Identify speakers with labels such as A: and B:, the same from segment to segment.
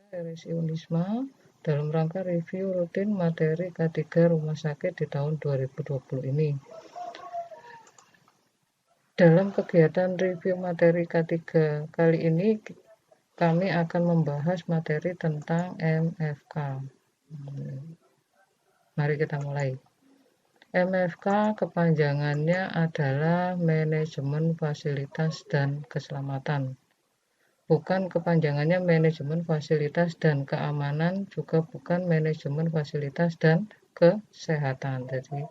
A: RSI Unisma dalam rangka review rutin materi K3 Rumah Sakit di tahun 2020 ini. Dalam kegiatan review materi K3 kali ini, kami akan membahas materi tentang MFK. Mari kita mulai. MFK kepanjangannya adalah Manajemen Fasilitas dan Keselamatan. Bukan kepanjangannya Manajemen Fasilitas dan Keamanan, juga bukan Manajemen Fasilitas dan Kesehatan. Jadi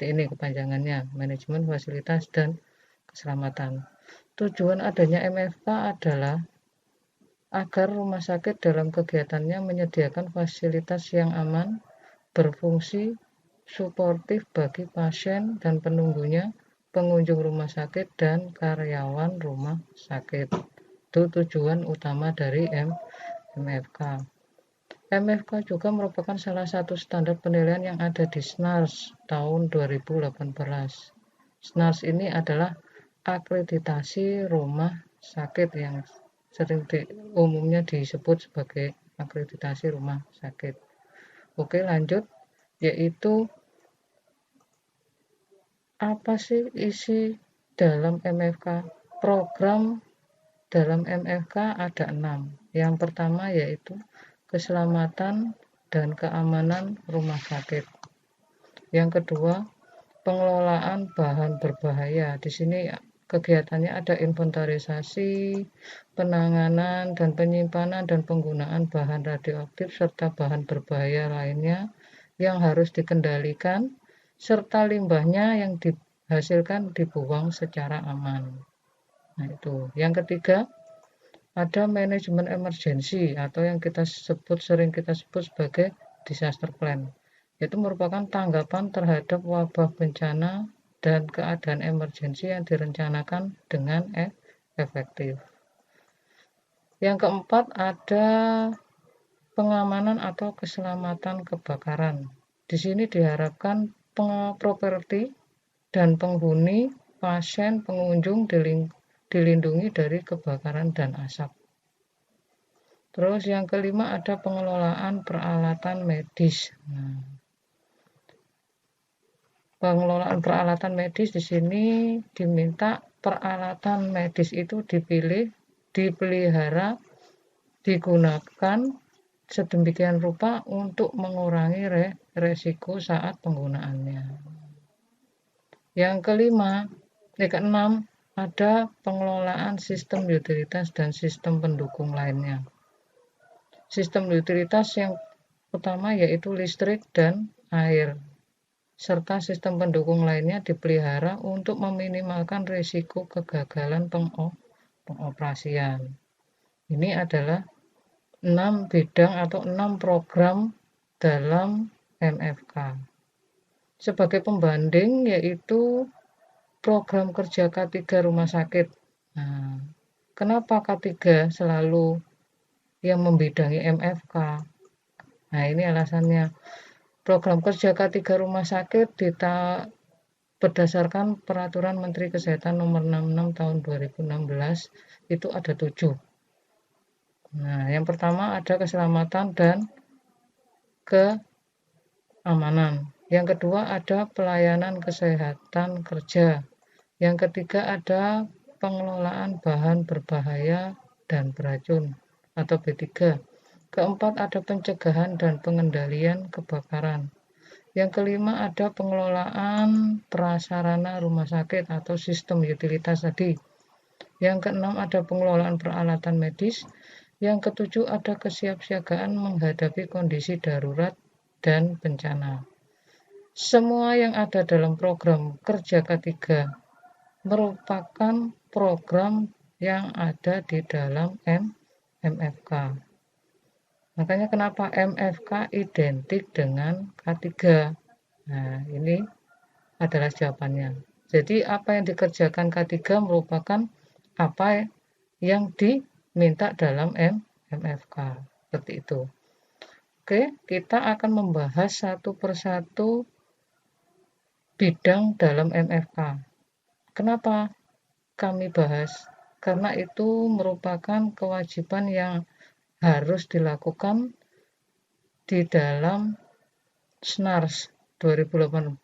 A: ini kepanjangannya, Manajemen Fasilitas dan Keselamatan. Tujuan adanya MFK adalah agar rumah sakit dalam kegiatannya menyediakan fasilitas yang aman, berfungsi, suportif bagi pasien dan penunggunya, pengunjung rumah sakit, dan karyawan rumah sakit. Itu tujuan utama dari MFK. MFK juga merupakan salah satu standar penilaian yang ada di SNARS tahun 2018. SNARS ini adalah akreditasi rumah sakit yang sering umumnya disebut sebagai akreditasi rumah sakit. Oke, lanjut, yaitu apa sih isi dalam MFK? Program dalam MFK ada 6. Yang pertama yaitu keselamatan dan keamanan rumah sakit. Yang kedua, pengelolaan bahan berbahaya. Di sini kegiatannya ada inventarisasi, penanganan dan penyimpanan dan penggunaan bahan radioaktif serta bahan berbahaya lainnya yang harus dikendalikan, serta limbahnya yang dihasilkan dibuang secara aman. Nah, itu. Yang ketiga, ada manajemen emergensi atau yang sering kita sebut sebagai disaster plan. Itu merupakan tanggapan terhadap wabah bencana dan keadaan emergensi yang direncanakan dengan efektif. Yang keempat, ada pengamanan atau keselamatan kebakaran. Di sini diharapkan properti dan penghuni, pasien, pengunjung dilindungi dari kebakaran dan asap. Terus yang kelima ada pengelolaan peralatan medis. Pengelolaan peralatan medis di sini diminta peralatan medis itu dipilih, dipelihara, digunakan sedemikian rupa untuk mengurangi resiko saat penggunaannya. Yang keenam ada pengelolaan sistem utilitas dan sistem pendukung lainnya. Sistem utilitas yang utama yaitu listrik dan air, serta sistem pendukung lainnya dipelihara untuk meminimalkan risiko kegagalan pengoperasian. Ini adalah 6 bidang atau 6 program dalam MFK. Sebagai pembanding yaitu program kerja K3 rumah sakit. Nah, kenapa K3 selalu yang membidangi MFK? Nah, ini alasannya. Program kerja K3 rumah sakit berdasarkan Peraturan Menteri Kesehatan Nomor 66 Tahun 2016 itu ada 7. Nah, yang pertama ada keselamatan dan keamanan. Yang kedua ada pelayanan kesehatan kerja. Yang ketiga ada pengelolaan bahan berbahaya dan beracun atau B3. Keempat ada pencegahan dan pengendalian kebakaran. Yang kelima ada pengelolaan prasarana rumah sakit atau sistem utilitas tadi. Yang keenam ada pengelolaan peralatan medis. Yang ketujuh ada kesiapsiagaan menghadapi kondisi darurat dan bencana. Semua yang ada dalam program kerja K3 merupakan program yang ada di dalam MFK. Makanya kenapa MFK identik dengan K3? Nah, ini adalah jawabannya. Jadi apa yang dikerjakan K3 merupakan apa yang diminta dalam MFK. Seperti itu. Oke, kita akan membahas satu persatu bidang dalam MFK. Kenapa kami bahas? Karena itu merupakan kewajiban yang harus dilakukan di dalam SNARS 2018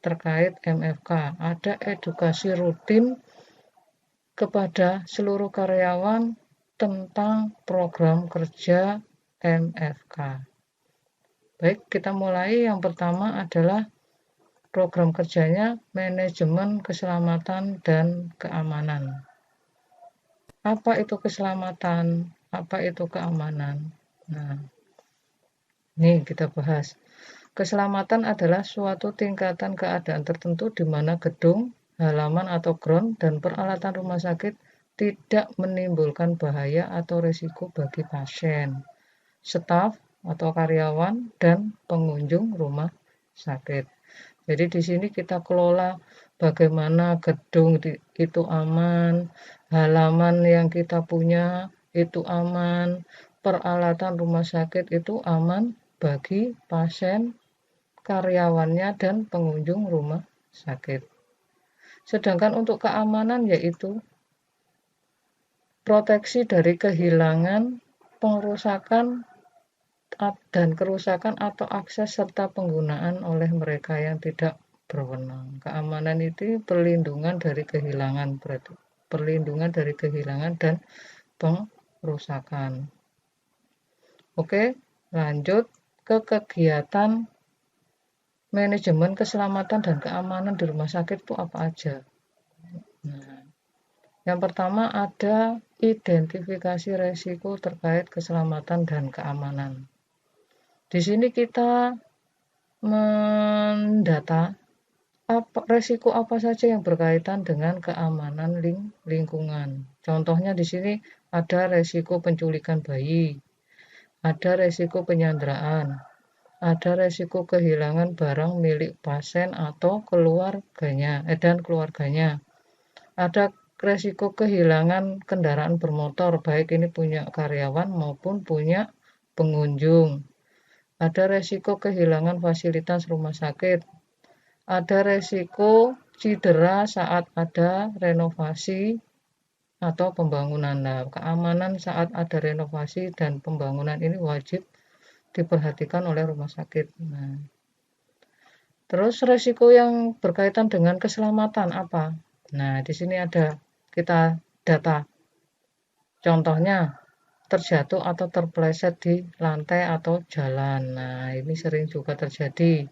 A: terkait MFK. Ada edukasi rutin kepada seluruh karyawan tentang program kerja MFK. Baik, kita mulai. Yang pertama adalah program kerjanya manajemen keselamatan dan keamanan. Apa itu keselamatan? Apa itu keamanan? Nah, ini kita bahas. Keselamatan adalah suatu tingkatan keadaan tertentu di mana gedung, halaman atau ground, dan peralatan rumah sakit tidak menimbulkan bahaya atau risiko bagi pasien, staf atau karyawan, dan pengunjung rumah sakit. Jadi di sini kita kelola bagaimana gedung itu aman, halaman yang kita punya itu aman, peralatan rumah sakit itu aman bagi pasien, karyawannya, dan pengunjung rumah sakit. Sedangkan untuk keamanan yaitu proteksi dari kehilangan, pengerusakan, dan kerusakan atau akses serta penggunaan oleh mereka yang tidak berwenang. Keamanan itu perlindungan dari kehilangan, berarti perlindungan dari kehilangan dan pengerusakan. Oke, lanjut ke kegiatan manajemen keselamatan dan keamanan di rumah sakit itu apa aja. Nah, yang pertama ada identifikasi resiko terkait keselamatan dan keamanan. Di sini kita mendata resiko apa saja yang berkaitan dengan keamanan lingkungan. Contohnya di sini ada resiko penculikan bayi, ada resiko penyanderaan, ada resiko kehilangan barang milik pasien atau keluarganya dan keluarganya. Ada resiko kehilangan kendaraan bermotor, baik ini punya karyawan maupun punya pengunjung. Ada resiko kehilangan fasilitas rumah sakit. Ada resiko cedera saat ada renovasi atau pembangunan. Nah, keamanan saat ada renovasi dan pembangunan ini wajib diperhatikan oleh rumah sakit. Nah, terus resiko yang berkaitan dengan keselamatan apa? Nah, di sini ada kita data. Contohnya terjatuh atau terpeleset di lantai atau jalan. Nah, ini sering juga terjadi.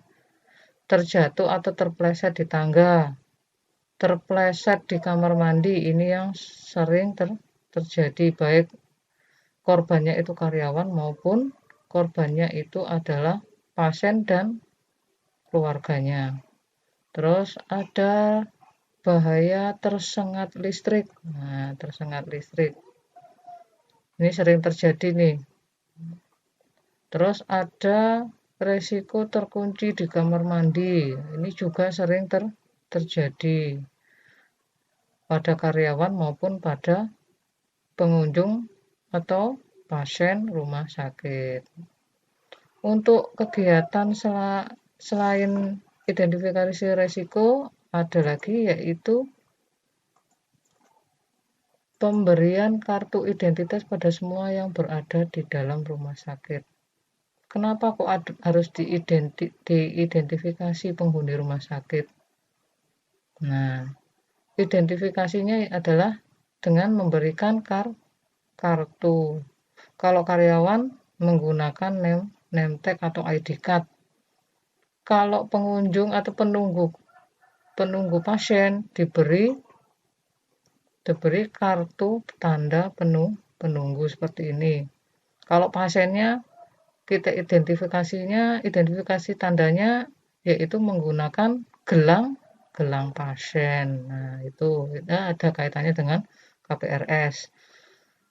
A: Terjatuh atau terpeleset di tangga. Terpeleset di kamar mandi. Ini yang sering terjadi, baik korbannya itu karyawan maupun korbannya itu adalah pasien dan keluarganya. Terus ada bahaya tersengat listrik. Nah, tersengat listrik ini sering terjadi nih. Terus ada resiko terkunci di kamar mandi. Ini juga sering terjadi pada karyawan maupun pada pengunjung atau pasien rumah sakit. Untuk kegiatan selain identifikasi resiko, ada lagi yaitu pemberian kartu identitas pada semua yang berada di dalam rumah sakit. Kenapa kok harus diidentifikasi penghuni rumah sakit? Nah, identifikasinya adalah dengan memberikan kartu. Kalau karyawan menggunakan name tag atau ID card. Kalau pengunjung atau penunggu pasien diberi kartu tanda penunggu seperti ini. Kalau pasiennya kita identifikasi tandanya yaitu menggunakan gelang pasien. Nah, itu ada kaitannya dengan KPRS.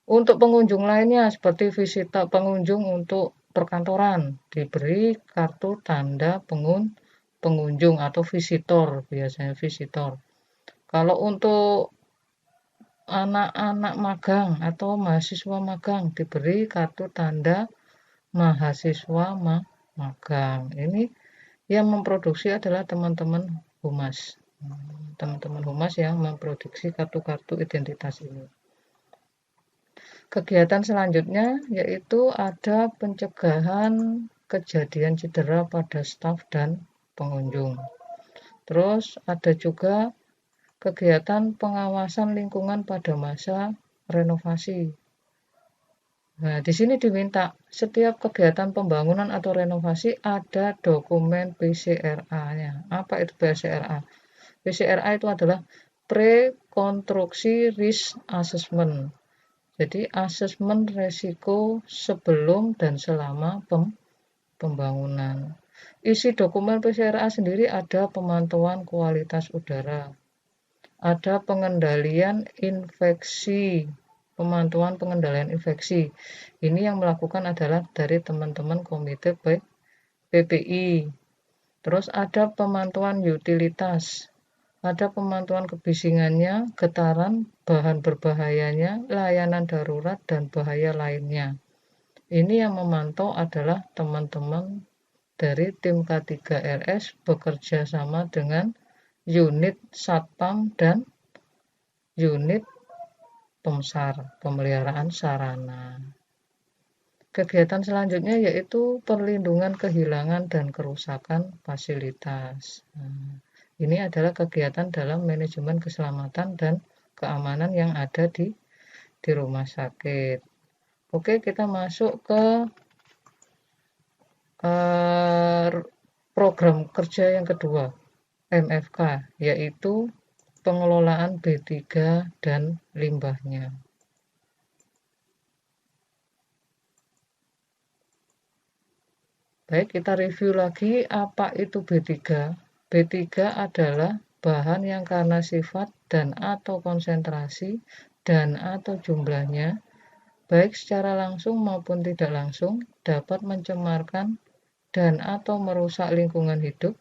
A: Untuk pengunjung lainnya seperti pengunjung untuk perkantoran diberi kartu tanda pengunjung atau visitor, biasanya visitor. Kalau untuk anak-anak magang atau mahasiswa magang diberi kartu tanda mahasiswa magang. Ini yang memproduksi adalah teman-teman humas. Teman-teman humas yang memproduksi kartu-kartu identitas ini. Kegiatan selanjutnya yaitu ada pencegahan kejadian cedera pada staf dan pengunjung. Terus ada juga kegiatan pengawasan lingkungan pada masa renovasi. Nah, di sini diminta setiap kegiatan pembangunan atau renovasi ada dokumen PCRA-nya. Apa itu PCRA? PCRA itu adalah Pre-Konstruksi Risk Assessment. Jadi asesmen resiko sebelum dan selama pembangunan. Isi dokumen PCRA sendiri ada pemantauan kualitas udara, ada pengendalian infeksi, pemantauan pengendalian infeksi. Ini yang melakukan adalah dari teman-teman komite PPI. Terus ada pemantauan utilitas, ada pemantauan kebisingannya, getaran, bahan berbahayanya, layanan darurat, dan bahaya lainnya. Ini yang memantau adalah teman-teman dari tim K3RS bekerja sama dengan unit Satpam dan unit Pemsar, pemeliharaan sarana. Kegiatan selanjutnya yaitu perlindungan kehilangan dan kerusakan fasilitas. Ini adalah kegiatan dalam manajemen keselamatan dan keamanan yang ada di rumah sakit. Oke, kita masuk ke program kerja yang kedua, MFK, yaitu pengelolaan B3 dan limbahnya. Baik, kita review lagi apa itu B3. B3 adalah bahan yang karena sifat dan atau konsentrasi dan atau jumlahnya, baik secara langsung maupun tidak langsung, dapat mencemarkan dan atau merusak lingkungan hidup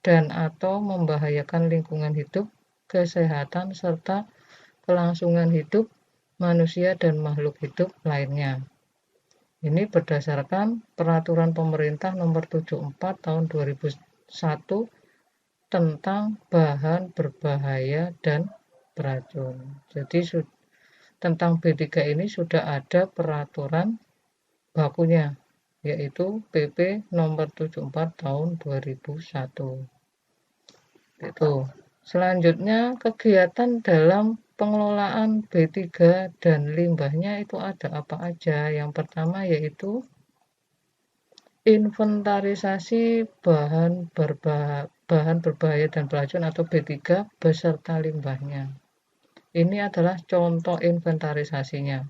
A: dan atau membahayakan lingkungan hidup, kesehatan, serta kelangsungan hidup manusia dan makhluk hidup lainnya. Ini berdasarkan peraturan pemerintah nomor 74 tahun 2001 tentang bahan berbahaya dan beracun. Jadi tentang B3 ini sudah ada peraturan bakunya, yaitu PP nomor 74 tahun 2001. Itu. Selanjutnya, kegiatan dalam pengelolaan B3 dan limbahnya itu ada apa aja? Yang pertama yaitu inventarisasi bahan berbahaya dan beracun atau B3 beserta limbahnya. Ini adalah contoh inventarisasinya.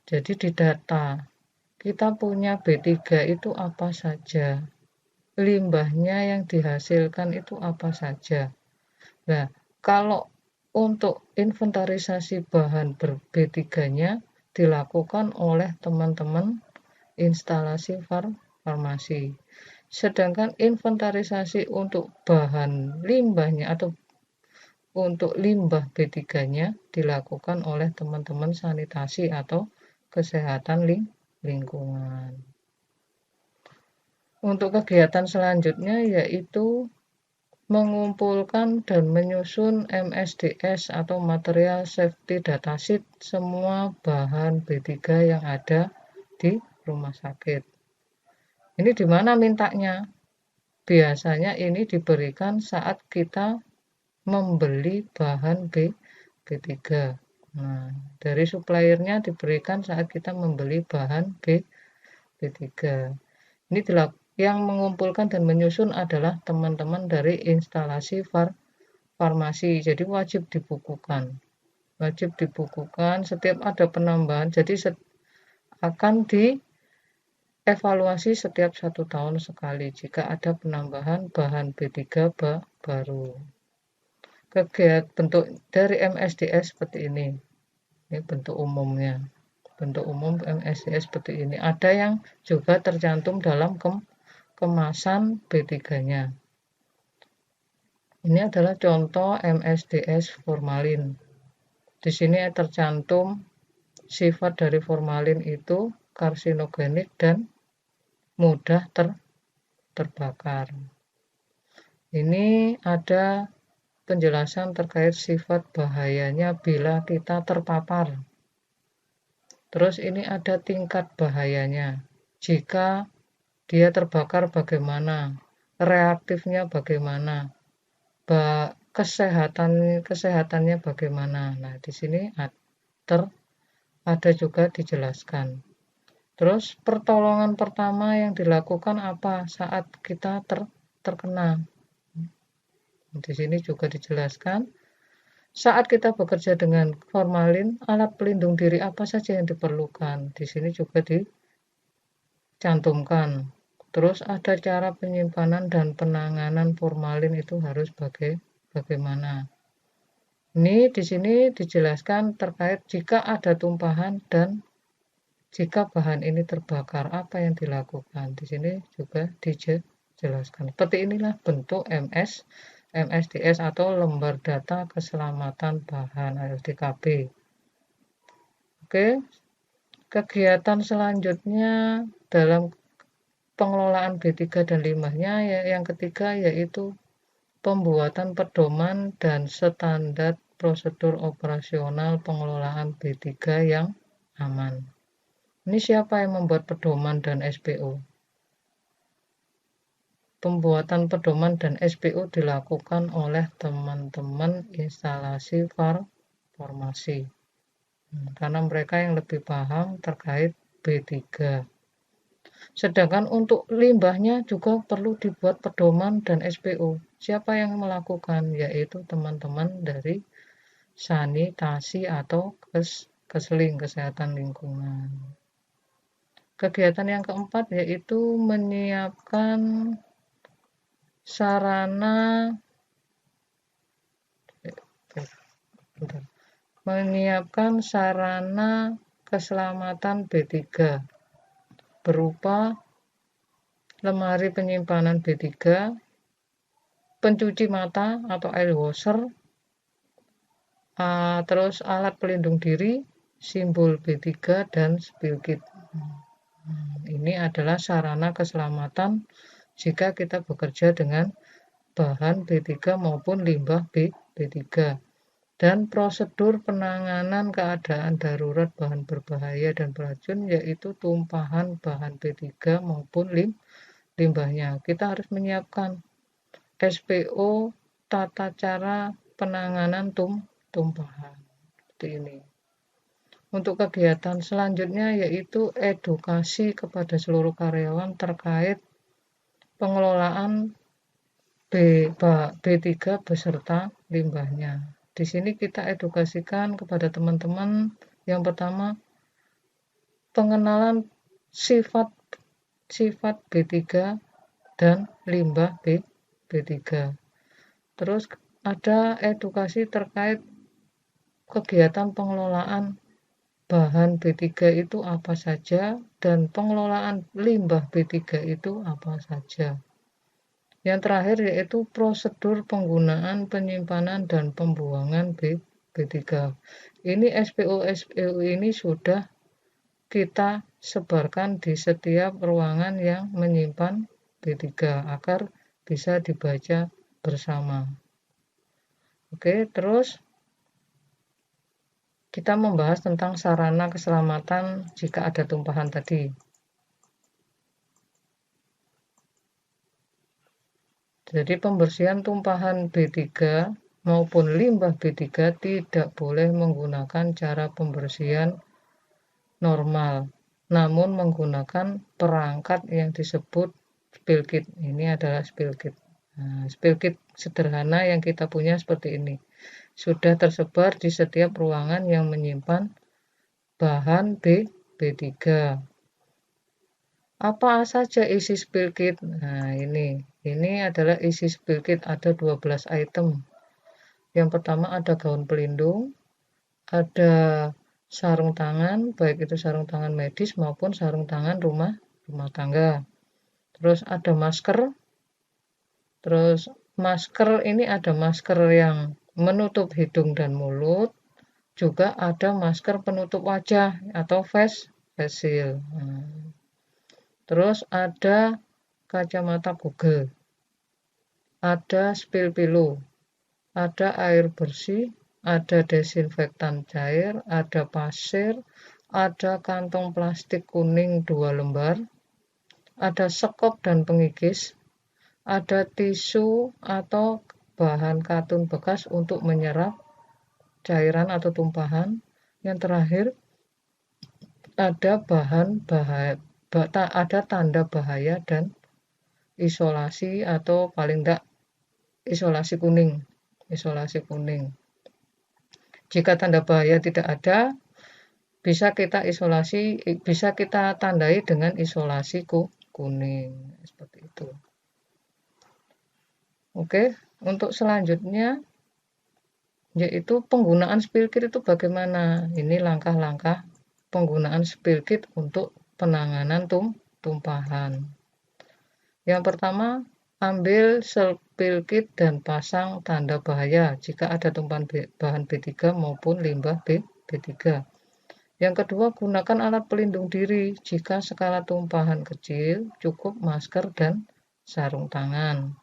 A: Jadi di data kita punya B3 itu apa saja, limbahnya yang dihasilkan itu apa saja. Nah, kalau untuk inventarisasi bahan B3-nya dilakukan oleh teman-teman instalasi farmasi. Sedangkan inventarisasi untuk bahan limbahnya atau untuk limbah B3-nya dilakukan oleh teman-teman sanitasi atau kesehatan lingkungan. Untuk kegiatan selanjutnya yaitu mengumpulkan dan menyusun MSDS atau Material Safety Datasheet semua bahan B3 yang ada di rumah sakit. Ini di mana mintanya? Biasanya ini diberikan saat kita membeli bahan B3. Nah, dari suppliernya diberikan saat kita membeli bahan B3. Ini yang mengumpulkan dan menyusun adalah teman-teman dari instalasi farmasi. Jadi wajib dibukukan. Wajib dibukukan setiap ada penambahan. Jadi akan dievaluasi setiap 1 tahun sekali jika ada penambahan bahan B3 baru. Kegiatan bentuk dari MSDS seperti ini. Ini bentuk umumnya. Bentuk umum MSDS seperti ini. Ada yang juga tercantum dalam kemasan B3-nya. Ini adalah contoh MSDS formalin. Di sini tercantum sifat dari formalin itu karsinogenik dan mudah terbakar. Ini ada penjelasan terkait sifat bahayanya bila kita terpapar. Terus ini ada tingkat bahayanya. Jika dia terbakar bagaimana? Reaktifnya bagaimana? Kesehatannya bagaimana? Nah, di sini ada juga dijelaskan. Terus pertolongan pertama yang dilakukan apa saat kita terkena? Di sini juga dijelaskan. Saat kita bekerja dengan formalin, alat pelindung diri apa saja yang diperlukan? Di sini juga dicantumkan. Terus ada cara penyimpanan dan penanganan formalin itu harus bagaimana? Ini di sini dijelaskan terkait jika ada tumpahan dan jika bahan ini terbakar, apa yang dilakukan? Di sini juga dijelaskan. Seperti inilah bentuk MSDS atau lembar data keselamatan bahan LDKB. Oke, kegiatan selanjutnya dalam pengelolaan B3 dan limbahnya yang ketiga yaitu pembuatan pedoman dan standar prosedur operasional pengelolaan B3 yang aman. Ini siapa yang membuat pedoman dan SPO? Pembuatan pedoman dan SPO dilakukan oleh teman-teman instalasi farmasi. Karena mereka yang lebih paham terkait B3. Sedangkan untuk limbahnya juga perlu dibuat pedoman dan SPO. Siapa yang melakukan? Yaitu teman-teman dari sanitasi atau kesling, kesehatan lingkungan. Kegiatan yang keempat yaitu menyiapkan sarana keselamatan B3 berupa lemari penyimpanan B3, pencuci mata atau air washer, terus alat pelindung diri, simbol B3 dan spill kit. Ini adalah sarana keselamatan jika kita bekerja dengan bahan B3 maupun limbah B3. Dan prosedur penanganan keadaan darurat bahan berbahaya dan beracun yaitu tumpahan bahan B3 maupun limbahnya. Kita harus menyiapkan SPO tata cara penanganan tumpahan. Seperti ini. Untuk kegiatan selanjutnya yaitu edukasi kepada seluruh karyawan terkait pengelolaan B3 beserta limbahnya. Di sini kita edukasikan kepada teman-teman yang pertama pengenalan sifat B3 dan limbah B3. Terus ada edukasi terkait kegiatan pengelolaan bahan B3 itu apa saja dan pengelolaan limbah B3 itu apa saja. Yang terakhir yaitu prosedur penggunaan, penyimpanan, dan pembuangan B3. Ini SPO ini sudah kita sebarkan di setiap ruangan yang menyimpan B3 agar bisa dibaca bersama. Oke, terus kita membahas tentang sarana keselamatan jika ada tumpahan tadi. Jadi pembersihan tumpahan B3 maupun limbah B3 tidak boleh menggunakan cara pembersihan normal, namun menggunakan perangkat yang disebut spill kit. Ini adalah spill kit. Nah, spill kit sederhana yang kita punya seperti ini. Sudah tersebar di setiap ruangan yang menyimpan bahan B3. Apa saja isi spill kit? Nah, ini adalah isi spill kit, ada 12 item. Yang pertama ada gaun pelindung, ada sarung tangan, baik itu sarung tangan medis maupun sarung tangan rumah tangga. Terus ada masker. Terus masker ini ada masker yang menutup hidung dan mulut, juga ada masker penutup wajah atau face shield. Terus ada kacamata Google, ada spill pillow, ada air bersih, ada desinfektan cair, ada pasir, ada kantong plastik kuning 2 lembar, ada sekop dan pengikis, ada tisu atau bahan katun bekas untuk menyerap cairan atau tumpahan. Yang terakhir, ada ada tanda bahaya dan isolasi atau paling tidak isolasi kuning. Jika tanda bahaya tidak ada, bisa kita tandai dengan isolasi kuning seperti itu. Oke, untuk selanjutnya yaitu penggunaan spill kit itu bagaimana. Ini langkah-langkah penggunaan spill kit untuk penanganan tumpahan. Yang pertama, ambil spill kit dan pasang tanda bahaya jika ada tumpahan bahan B3 maupun limbah B3. Yang kedua, gunakan alat pelindung diri jika skala tumpahan kecil, cukup masker dan sarung tangan.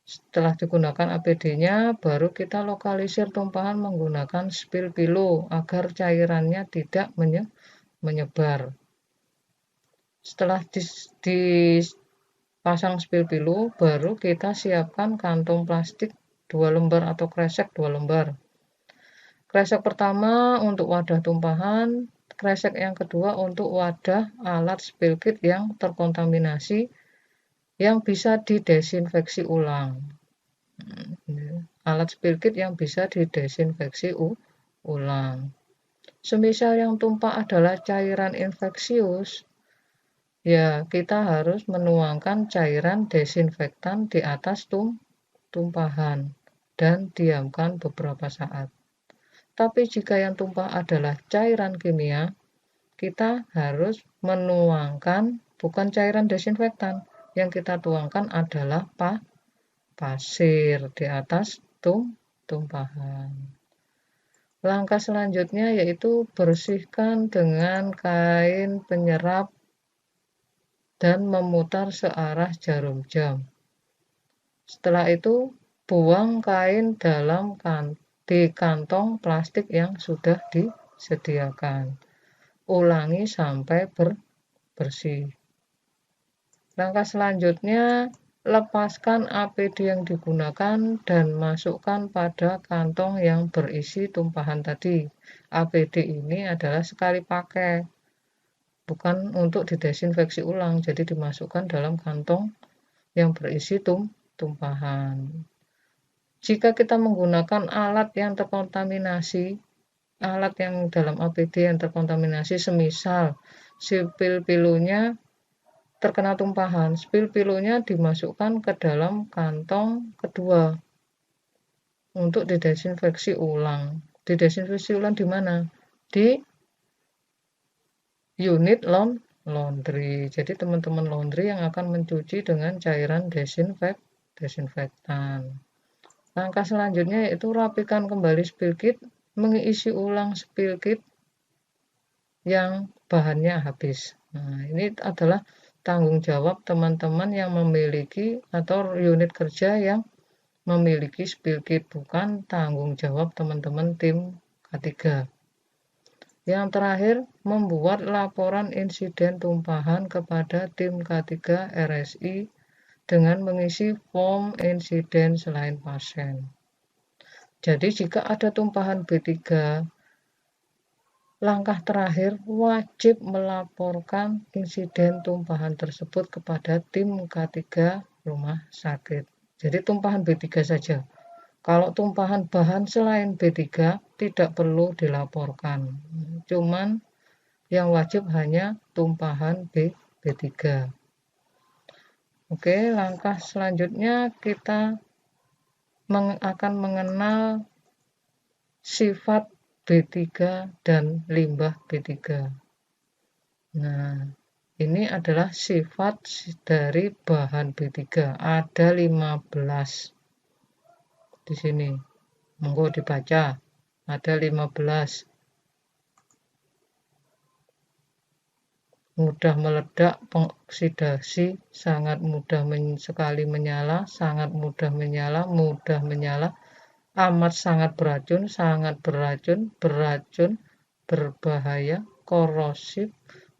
A: Setelah digunakan APD-nya, baru kita lokalisir tumpahan menggunakan spill pillow agar cairannya tidak menyebar. Setelah dipasang spill pillow, baru kita siapkan kantong plastik 2 lembar atau kresek 2 lembar. Kresek pertama untuk wadah tumpahan, kresek yang kedua untuk wadah alat spill kit yang terkontaminasi yang bisa didesinfeksi ulang. Alat spill kit yang bisa didesinfeksi ulang. Semisal yang tumpah adalah cairan infeksius, ya kita harus menuangkan cairan desinfektan di atas tumpahan dan diamkan beberapa saat. Tapi jika yang tumpah adalah cairan kimia, kita harus menuangkan bukan cairan desinfektan. Yang kita tuangkan adalah pasir di atas tumpahan. Langkah selanjutnya yaitu bersihkan dengan kain penyerap dan memutar searah jarum jam. Setelah itu, buang kain dalam di kantong plastik yang sudah disediakan. Ulangi sampai bersih. Langkah selanjutnya, lepaskan APD yang digunakan dan masukkan pada kantong yang berisi tumpahan tadi. APD ini adalah sekali pakai, bukan untuk didesinfeksi ulang, jadi dimasukkan dalam kantong yang berisi tumpahan. Jika kita menggunakan alat yang terkontaminasi, alat yang dalam APD yang terkontaminasi, semisal spill pillow-nya terkena tumpahan, spill pillow-nya dimasukkan ke dalam kantong kedua untuk didesinfeksi ulang. Didesinfeksi ulang di mana? Di unit laundry. Jadi teman-teman laundry yang akan mencuci dengan cairan desinfektan. Langkah selanjutnya yaitu rapikan kembali spill kit, mengisi ulang spill kit yang bahannya habis. Nah, ini adalah tanggung jawab teman-teman yang memiliki atau unit kerja yang memiliki spill kit, bukan tanggung jawab teman-teman tim K3. Yang terakhir, membuat laporan insiden tumpahan kepada tim K3 RSI dengan mengisi form insiden selain pasien. Jadi jika ada tumpahan B3, langkah terakhir wajib melaporkan insiden tumpahan tersebut kepada tim K3 rumah sakit. Jadi tumpahan B3 saja. Kalau tumpahan bahan selain B3 tidak perlu dilaporkan. Cuman yang wajib hanya tumpahan B3. Oke, langkah selanjutnya kita akan mengenal sifat B3 dan limbah B3. Nah, ini adalah sifat dari bahan B3. Ada 15 di sini. Monggo dibaca. Ada 15. Mudah meledak, pengoksidasi, sangat mudah sekali menyala, sangat mudah menyala, berbahaya, korosif,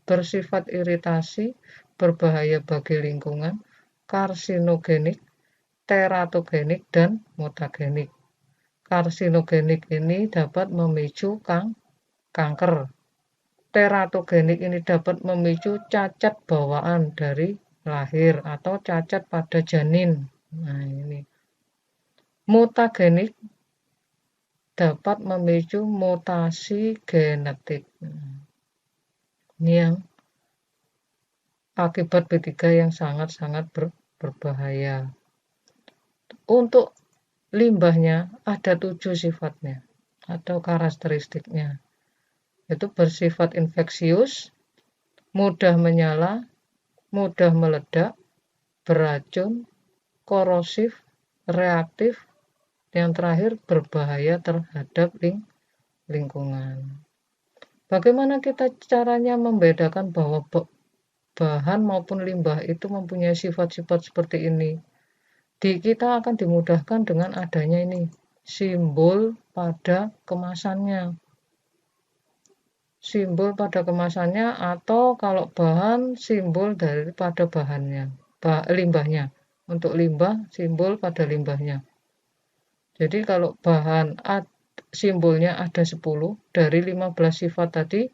A: bersifat iritasi, berbahaya bagi lingkungan, karsinogenik, teratogenik, dan mutagenik. Karsinogenik ini dapat memicu kanker. Teratogenik ini dapat memicu cacat bawaan dari lahir atau cacat pada janin. Nah, ini. Mutagenik dapat memicu mutasi genetik. Ini yang akibat B3 yang sangat-sangat berbahaya. Untuk limbahnya ada 7 sifatnya atau karakteristiknya. Itu bersifat infeksius, mudah menyala, mudah meledak, beracun, korosif, reaktif, yang terakhir berbahaya terhadap lingkungan. Bagaimana kita caranya membedakan bahwa bahan maupun limbah itu mempunyai sifat-sifat seperti ini? Kita akan dimudahkan dengan adanya ini, simbol pada kemasannya. Simbol pada kemasannya atau kalau bahan simbol daripada bahannya, limbahnya. Untuk limbah simbol pada limbahnya. Jadi kalau bahan simbolnya ada 10 dari 15 sifat tadi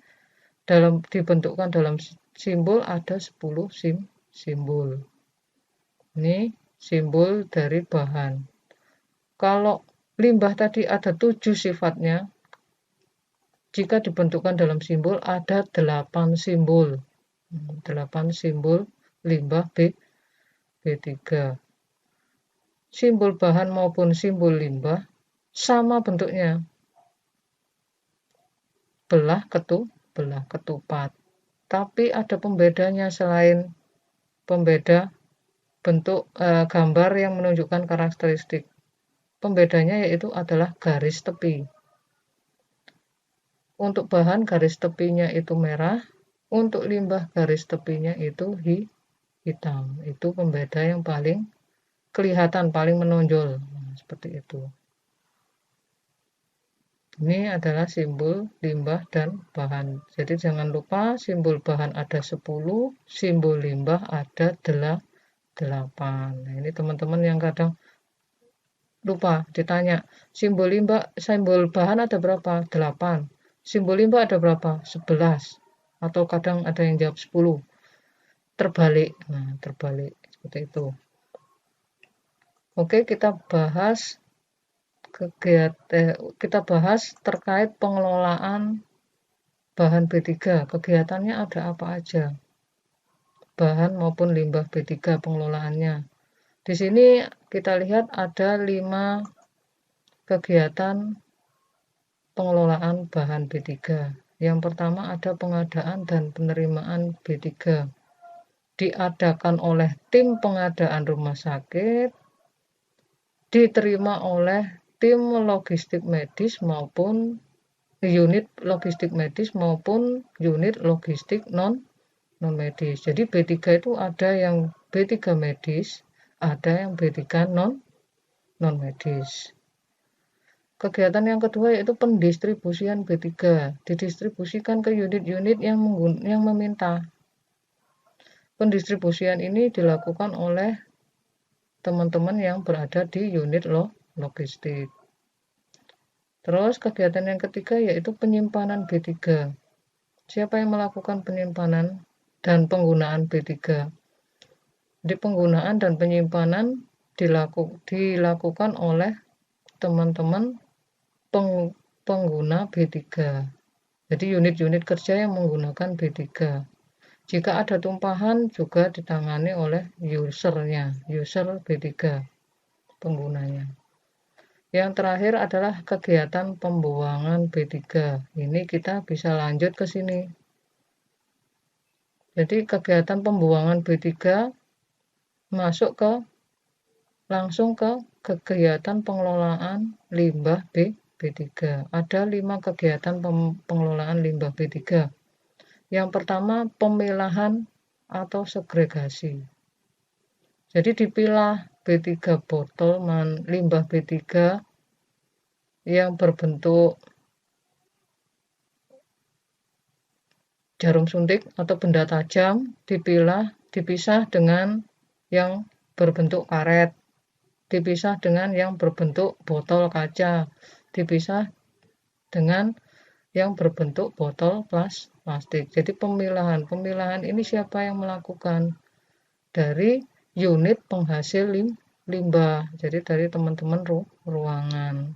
A: dibentukkan dalam simbol ada 10 simbol. Ini simbol dari bahan. Kalau limbah tadi ada 7 sifatnya, jika dibentukkan dalam simbol ada 8 simbol. 8 simbol limbah B3. Simbol bahan maupun simbol limbah sama bentuknya. Belah ketupat. Tapi ada pembedanya selain pembeda bentuk gambar yang menunjukkan karakteristik. Pembedanya yaitu adalah garis tepi. Untuk bahan garis tepinya itu merah, untuk limbah garis tepinya itu hitam. Itu pembeda yang paling kelihatan, paling menonjol. Seperti itu. Ini adalah simbol limbah dan bahan. Jadi jangan lupa simbol bahan ada 10, simbol limbah ada 8. Nah, ini teman-teman yang kadang lupa ditanya, simbol bahan ada berapa? 8. Simbol limbah ada berapa? 11. Atau kadang ada yang jawab 10. Terbalik. Nah, terbalik seperti itu. Oke, kita bahas terkait pengelolaan bahan B3. Kegiatannya ada apa aja? Bahan maupun limbah B3 pengelolaannya. Di sini kita lihat ada 5 kegiatan pengelolaan bahan B3. Yang pertama ada pengadaan dan penerimaan B3. Diadakan oleh tim pengadaan rumah sakit, diterima oleh tim logistik medis maupun unit logistik medis maupun unit logistik non medis. Jadi B3 itu ada yang B3 medis, ada yang B3 non medis. Kegiatan yang kedua yaitu pendistribusian B3, didistribusikan ke unit-unit yang meminta. Pendistribusian ini dilakukan oleh teman-teman yang berada di unit logistik. Terus kegiatan yang ketiga yaitu penyimpanan B3. Siapa yang melakukan penyimpanan dan penggunaan B3? Di penggunaan dan penyimpanan dilakukan oleh teman-teman pengguna B3. Jadi unit-unit kerja yang menggunakan B3. Jika ada tumpahan juga ditangani oleh user B3 penggunanya. Yang terakhir adalah kegiatan pembuangan B3. Ini kita bisa lanjut ke sini. Jadi kegiatan pembuangan B3 masuk langsung ke kegiatan pengelolaan limbah B3. Ada 5 kegiatan pengelolaan limbah B3. Yang pertama pemilahan atau segregasi. Jadi dipilah B3 botol limbah B3 yang berbentuk jarum suntik atau benda tajam dipisah dengan yang berbentuk karet, dipisah dengan yang berbentuk botol kaca, dipisah dengan yang berbentuk botol plastik. Jadi pemilahan ini siapa yang melakukan? Dari unit penghasil limbah. Jadi dari teman-teman ruangan.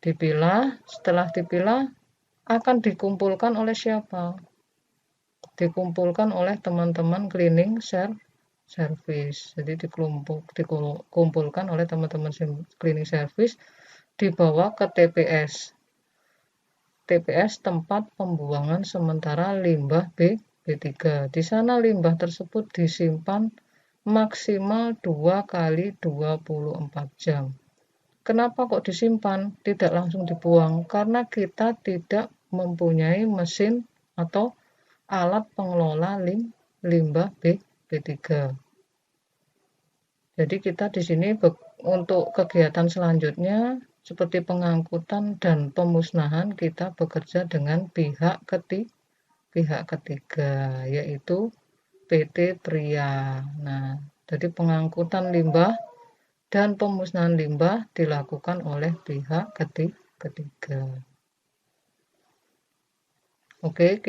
A: Dipilah, setelah dipilah akan dikumpulkan oleh siapa? Dikumpulkan oleh teman-teman cleaning service. Jadi dikumpulkan oleh teman-teman cleaning service, dibawa ke TPS. TPS tempat pembuangan sementara limbah B3. Di sana limbah tersebut disimpan maksimal 2 kali 24 jam. Kenapa kok disimpan? Tidak langsung dibuang, karena kita tidak mempunyai mesin atau alat pengelola limbah B3. Jadi kita di sini untuk kegiatan selanjutnya seperti pengangkutan dan pemusnahan kita bekerja dengan pihak ketiga, yaitu PT Pria. Nah, jadi pengangkutan limbah dan pemusnahan limbah dilakukan oleh pihak ketiga. Oke,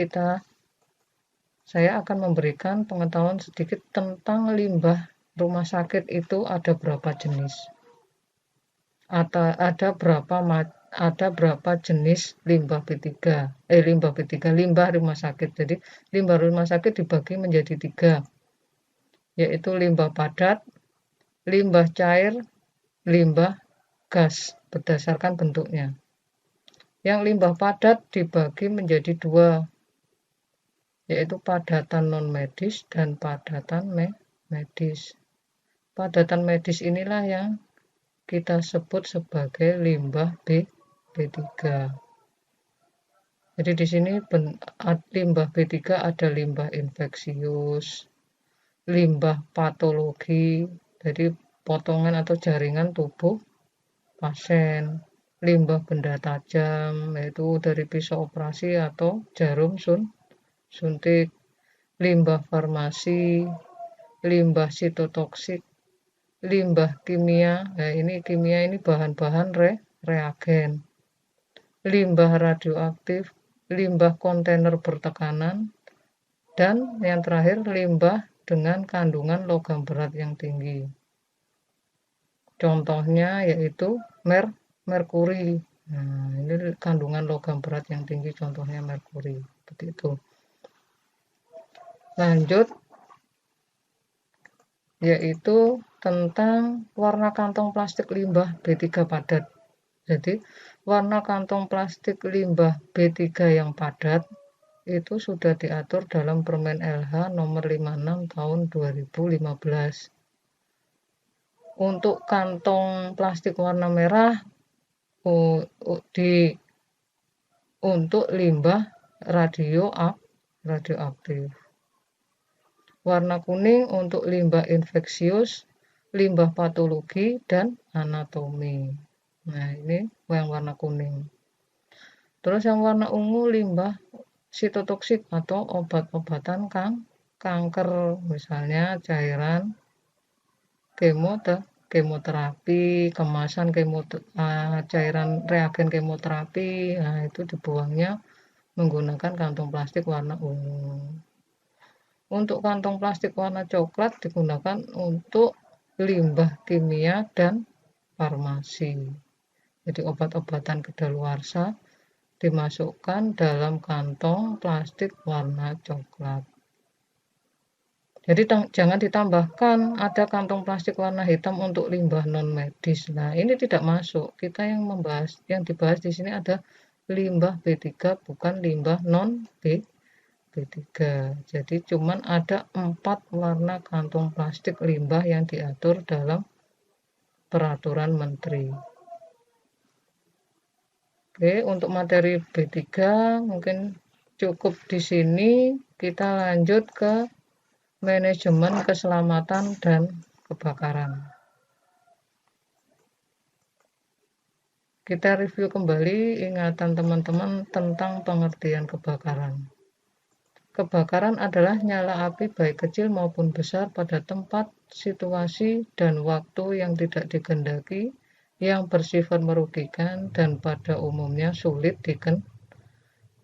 A: saya akan memberikan pengetahuan sedikit tentang limbah rumah sakit itu ada berapa jenis. Ada berapa jenis limbah limbah rumah sakit. Jadi limbah rumah sakit dibagi menjadi 3, yaitu limbah padat, limbah cair, limbah gas berdasarkan bentuknya. Yang limbah padat dibagi menjadi 2, yaitu padatan non medis dan padatan medis. Padatan medis inilah yang kita sebut sebagai limbah B3. Jadi di sini limbah B3 ada limbah infeksius, limbah patologi, jadi potongan atau jaringan tubuh pasien, limbah benda tajam, yaitu dari pisau operasi atau jarum suntik, limbah farmasi, limbah sitotoksik, limbah kimia. Nah, kimia ini bahan-bahan reagen, limbah radioaktif, limbah kontainer bertekanan, dan yang terakhir limbah dengan kandungan logam berat yang tinggi. Contohnya yaitu merkuri. Nah, ini kandungan logam berat yang tinggi, contohnya merkuri. Seperti itu. Lanjut, yaitu tentang warna kantong plastik limbah B3 padat. Jadi, warna kantong plastik limbah B3 yang padat itu sudah diatur dalam Permen LH nomor 56 tahun 2015. Untuk kantong plastik warna merah untuk limbah radioaktif. Warna kuning untuk limbah infeksius, limbah patologi, dan anatomi. Nah, ini yang warna kuning. Terus yang warna ungu limbah sitotoksik atau obat-obatan kanker, misalnya cairan kemoterapi, kemasan cairan reagen kemoterapi. Nah, itu dibuangnya menggunakan kantong plastik warna ungu. Untuk kantong plastik warna coklat digunakan untuk limbah kimia dan farmasi. Jadi obat-obatan kedaluarsa dimasukkan dalam kantong plastik warna coklat. Jadi jangan ditambahkan ada kantong plastik warna hitam untuk limbah non medis. Nah, ini tidak masuk. Kita yang dibahas di sini ada limbah B3, bukan limbah non B3. Jadi cuman ada 4 warna kantong plastik limbah yang diatur dalam peraturan menteri. Oke, untuk materi B3 mungkin cukup di sini. Kita lanjut ke manajemen keselamatan dan kebakaran. Kita review kembali ingatan teman-teman tentang pengertian kebakaran. Kebakaran adalah nyala api baik kecil maupun besar pada tempat, situasi, dan waktu yang tidak dikehendaki, yang bersifat merugikan dan pada umumnya sulit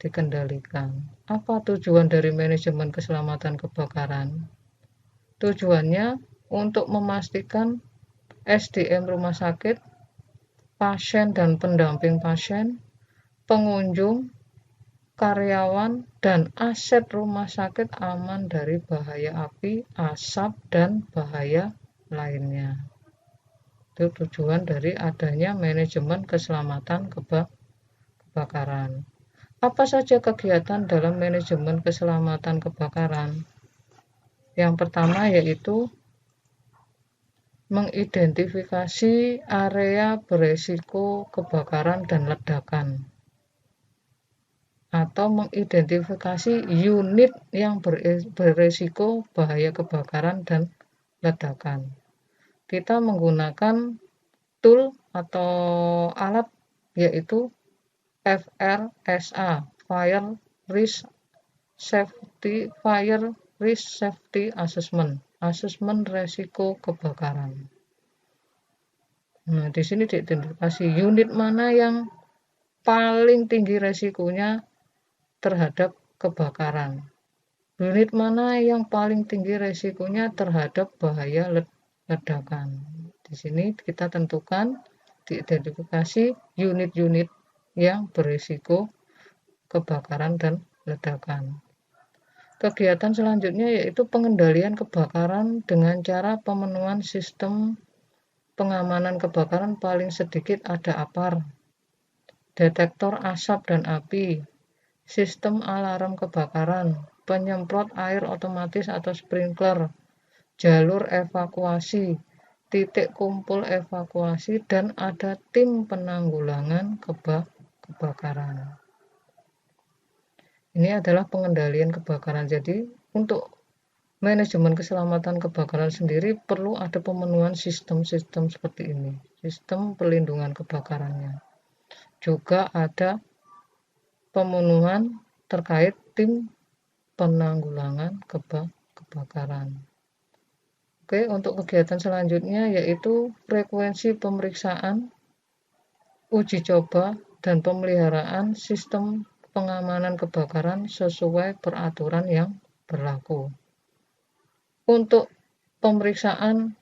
A: dikendalikan. Apa tujuan dari manajemen keselamatan kebakaran? Tujuannya untuk memastikan SDM rumah sakit, pasien dan pendamping pasien, pengunjung, karyawan, dan aset rumah sakit aman dari bahaya api, asap, dan bahaya lainnya. Itu tujuan dari adanya manajemen keselamatan kebakaran. Apa saja kegiatan dalam manajemen keselamatan kebakaran? Yang pertama yaitu mengidentifikasi area beresiko kebakaran dan ledakan, atau mengidentifikasi unit yang beresiko bahaya kebakaran dan ledakan. Kita menggunakan tool atau alat yaitu FRSA, Fire Risk Safety Assessment, asesmen resiko kebakaran. Nah, di sini diidentifikasi unit mana yang paling tinggi resikonya terhadap kebakaran. Unit mana yang paling tinggi resikonya terhadap bahaya ledakan. Di sini kita tentukan, diidentifikasi unit-unit yang berisiko kebakaran dan ledakan. Kegiatan selanjutnya yaitu pengendalian kebakaran dengan cara pemenuhan sistem pengamanan kebakaran. Paling sedikit ada APAR, detektor asap dan api, sistem alarm kebakaran, penyemprot air otomatis atau sprinkler, jalur evakuasi, titik kumpul evakuasi, dan ada tim penanggulangan kebakaran. Ini adalah pengendalian kebakaran. Jadi untuk manajemen keselamatan kebakaran sendiri perlu ada pemenuhan sistem-sistem seperti ini, sistem pelindungan kebakarannya. Juga ada pemenuhan terkait tim penanggulangan kebakaran. Oke, untuk kegiatan selanjutnya yaitu frekuensi pemeriksaan, uji coba, dan pemeliharaan sistem pengamanan kebakaran sesuai peraturan yang berlaku. Untuk pemeriksaan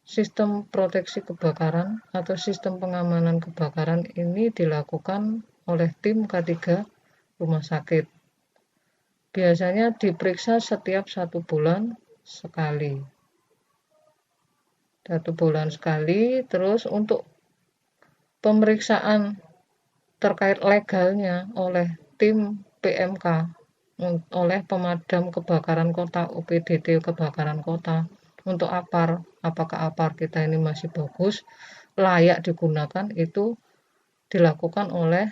A: sistem proteksi kebakaran atau sistem pengamanan kebakaran ini dilakukan oleh tim K3 rumah sakit. Biasanya diperiksa setiap 1 bulan sekali. 1 bulan sekali. Terus untuk pemeriksaan terkait legalnya oleh tim PMK, oleh pemadam kebakaran kota, UPDT kebakaran kota, untuk APAR, apakah APAR kita ini masih bagus, layak digunakan, itu dilakukan oleh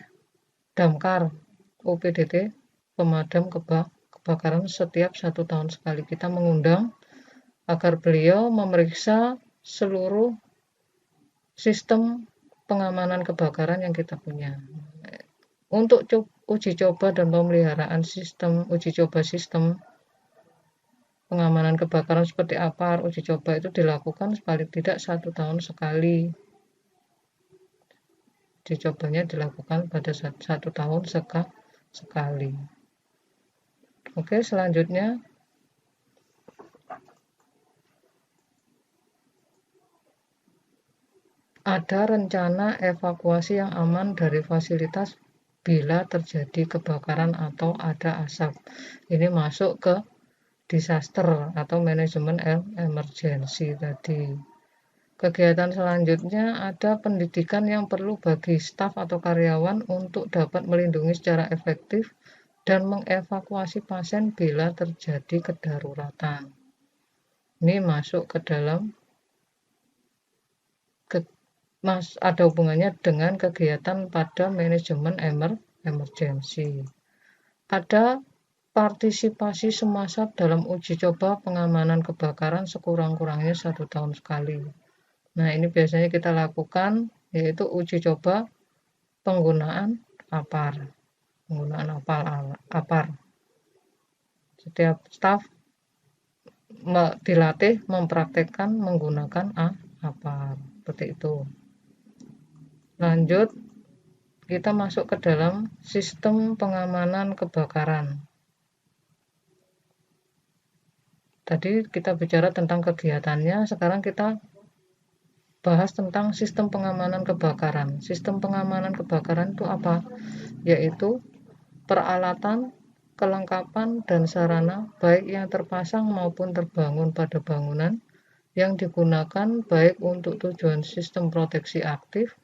A: Damkar UPDT pemadam kebakaran setiap 1 tahun sekali. Kita mengundang agar beliau memeriksa seluruh sistem pengamanan kebakaran yang kita punya. Untuk uji coba dan pemeliharaan sistem, uji coba sistem pengamanan kebakaran seperti APAR, uji coba itu dilakukan paling tidak 1 tahun sekali. Uji cobanya dilakukan pada 1 tahun sekali. Oke, selanjutnya ada rencana evakuasi yang aman dari fasilitas bila terjadi kebakaran atau ada asap. Ini masuk ke disaster atau manajemen emergency tadi. Kegiatan selanjutnya ada pendidikan yang perlu bagi staf atau karyawan untuk dapat melindungi secara efektif dan mengevakuasi pasien bila terjadi kedaruratan. Ini masuk ke dalam ada hubungannya dengan kegiatan pada manajemen emergency. Ada partisipasi semasa dalam uji coba pengamanan kebakaran sekurang-kurangnya 1 tahun sekali. Nah, ini biasanya kita lakukan yaitu uji coba penggunaan APAR. Setiap staf dilatih mempraktekkan menggunakan APAR. Seperti itu. Lanjut, kita masuk ke dalam sistem pengamanan kebakaran. Tadi kita bicara tentang kegiatannya, sekarang kita bahas tentang sistem pengamanan kebakaran. Sistem pengamanan kebakaran itu apa? Yaitu peralatan, kelengkapan, dan sarana baik yang terpasang maupun terbangun pada bangunan yang digunakan baik untuk tujuan sistem proteksi aktif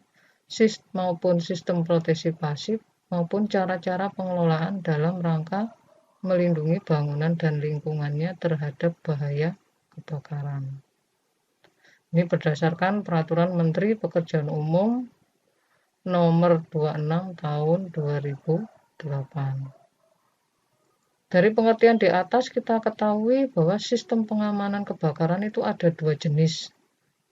A: maupun sistem proteksi pasif maupun cara-cara pengelolaan dalam rangka melindungi bangunan dan lingkungannya terhadap bahaya kebakaran. Ini berdasarkan Peraturan Menteri Pekerjaan Umum Nomor 26 Tahun 2008. Dari pengertian di atas kita ketahui bahwa sistem pengamanan kebakaran itu ada dua jenis,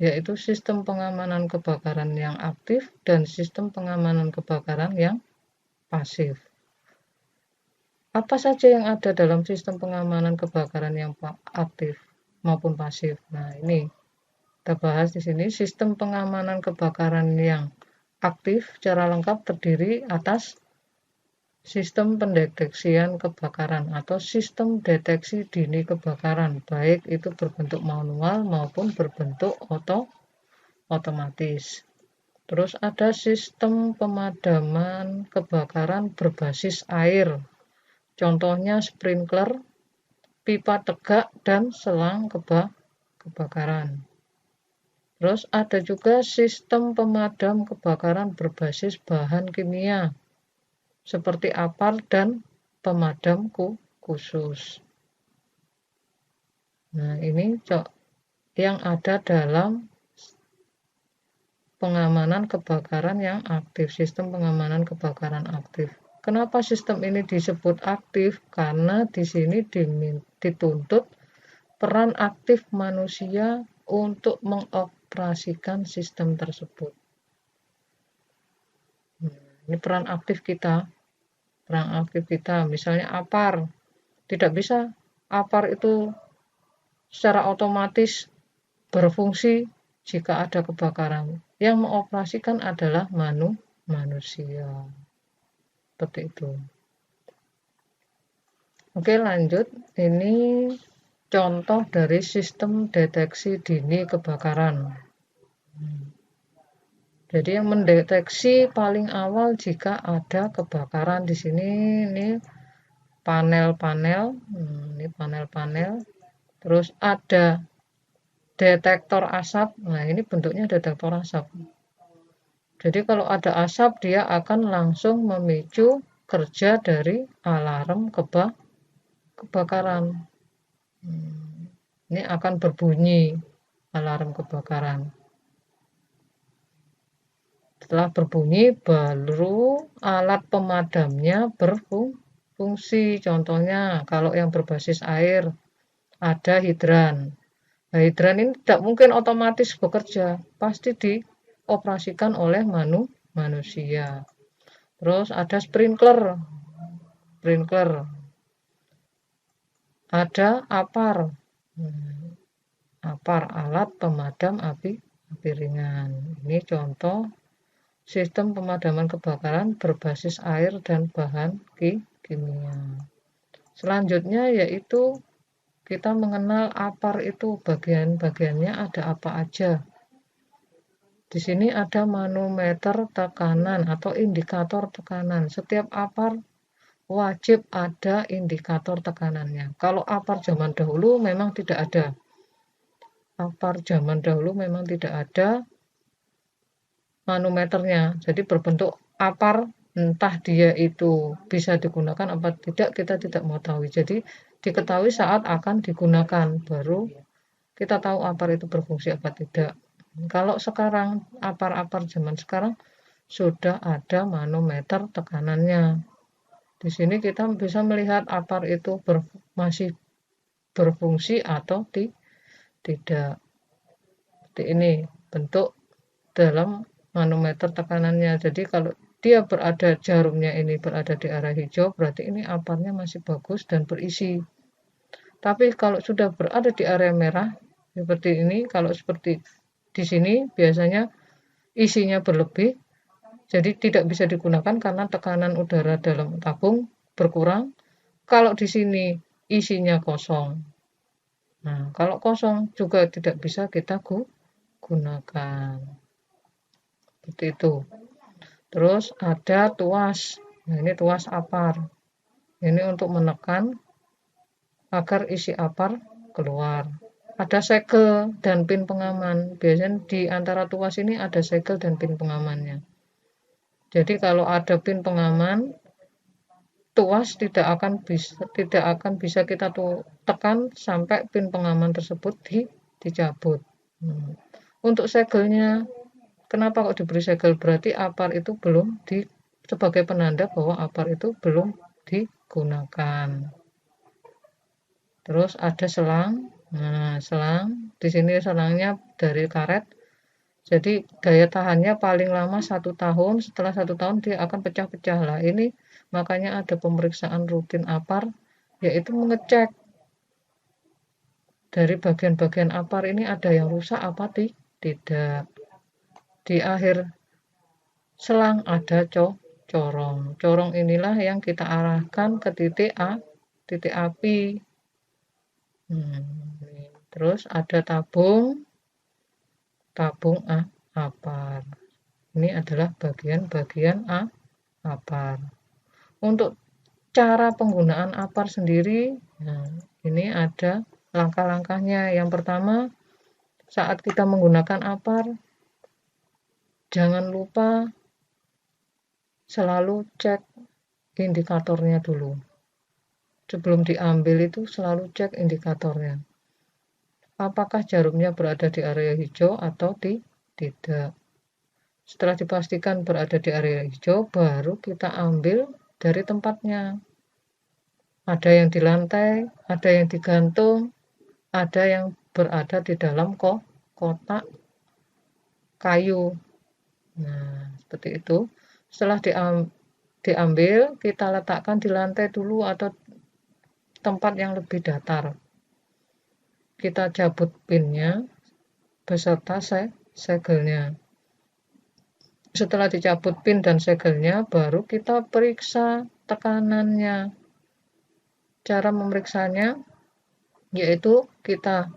A: yaitu sistem pengamanan kebakaran yang aktif dan sistem pengamanan kebakaran yang pasif. Apa saja yang ada dalam sistem pengamanan kebakaran yang aktif maupun pasif? Nah, ini kita bahas di sini. Sistem pengamanan kebakaran yang aktif secara lengkap terdiri atas sistem pendeteksian kebakaran atau sistem deteksi dini kebakaran, baik itu berbentuk manual maupun berbentuk otomatis. Terus ada sistem pemadaman kebakaran berbasis air, contohnya sprinkler, pipa tegak, dan selang kebakaran. Terus ada juga sistem pemadam kebakaran berbasis bahan kimia, seperti APAR dan pemadam khusus. Nah, ini yang ada dalam pengamanan kebakaran yang aktif, sistem pengamanan kebakaran aktif. Kenapa sistem ini disebut aktif? Karena di sini dituntut peran aktif manusia untuk mengoperasikan sistem tersebut. Ini peran aktif kita. Misalnya APAR, tidak bisa APAR itu secara otomatis berfungsi jika ada kebakaran. Yang mengoperasikan adalah manusia. Seperti itu. Oke, lanjut. Ini contoh dari sistem deteksi dini kebakaran. Jadi yang mendeteksi paling awal jika ada kebakaran di sini ini panel-panel, ini panel-panel. Terus ada detektor asap. Nah, ini bentuknya detektor asap. Jadi kalau ada asap dia akan langsung memicu kerja dari alarm kebakaran. Ini akan berbunyi alarm kebakaran. Setelah berbunyi baru alat pemadamnya berfungsi. Contohnya kalau yang berbasis air ada hidran. Nah, hidran ini tidak mungkin otomatis bekerja, pasti dioperasikan oleh manusia. Terus ada sprinkler. Ada APAR. APAR, alat pemadam api ringan. Ini contoh sistem pemadaman kebakaran berbasis air dan bahan kimia. Selanjutnya yaitu kita mengenal APAR itu bagian-bagiannya ada apa aja. Di sini ada manometer tekanan atau indikator tekanan. Setiap APAR wajib ada indikator tekanannya. Kalau APAR zaman dahulu memang tidak ada. APAR zaman dahulu memang tidak ada manometernya, jadi berbentuk APAR, entah dia itu bisa digunakan apa tidak kita tidak mau tahu. Jadi diketahui saat akan digunakan baru kita tahu APAR itu berfungsi apa tidak. Kalau sekarang APAR zaman sekarang sudah ada manometer tekanannya. Di sini kita bisa melihat APAR itu masih berfungsi atau tidak. Seperti ini bentuk dalam manometer tekanannya. Jadi kalau dia jarumnya ini berada di arah hijau, berarti ini APAR-nya masih bagus dan berisi. Tapi kalau sudah berada di area merah seperti ini, kalau seperti di sini biasanya isinya berlebih, jadi tidak bisa digunakan karena tekanan udara dalam tabung berkurang. Kalau di sini isinya kosong. Nah, kalau kosong juga tidak bisa kita gunakan. Seperti itu. Terus ada tuas. Nah, ini tuas apar. Ini untuk menekan agar isi apar keluar. Ada segel dan pin pengaman. Biasanya di antara tuas ini ada segel dan pin pengamannya. Jadi kalau ada pin pengaman, tuas tidak akan bisa kita tekan sampai pin pengaman tersebut dicabut. Untuk segelnya, kenapa kok diberi segel? Berarti apar itu belum sebagai penanda bahwa apar itu belum digunakan. Terus ada selang. Nah, selang di sini selangnya dari karet. Jadi daya tahannya paling lama 1 tahun. Setelah 1 tahun dia akan pecah-pecah lah. Ini makanya ada pemeriksaan rutin apar, yaitu mengecek dari bagian-bagian apar ini ada yang rusak apa tidak. Di akhir selang ada corong. Corong inilah yang kita arahkan ke titik api. Terus ada tabung apar. Ini adalah bagian-bagian apar. Untuk cara penggunaan apar sendiri, nah, ini ada langkah-langkahnya. Yang pertama, saat kita menggunakan apar, jangan lupa selalu cek indikatornya dulu. Sebelum diambil itu selalu cek indikatornya. Apakah jarumnya berada di area hijau atau tidak. Setelah dipastikan berada di area hijau, baru kita ambil dari tempatnya. Ada yang di lantai, ada yang digantung, ada yang berada di dalam kotak kayu. Nah, seperti itu. Setelah diambil, kita letakkan di lantai dulu atau tempat yang lebih datar. Kita cabut pinnya beserta segelnya. Setelah dicabut pin dan segelnya, baru kita periksa tekanannya. Cara memeriksanya yaitu kita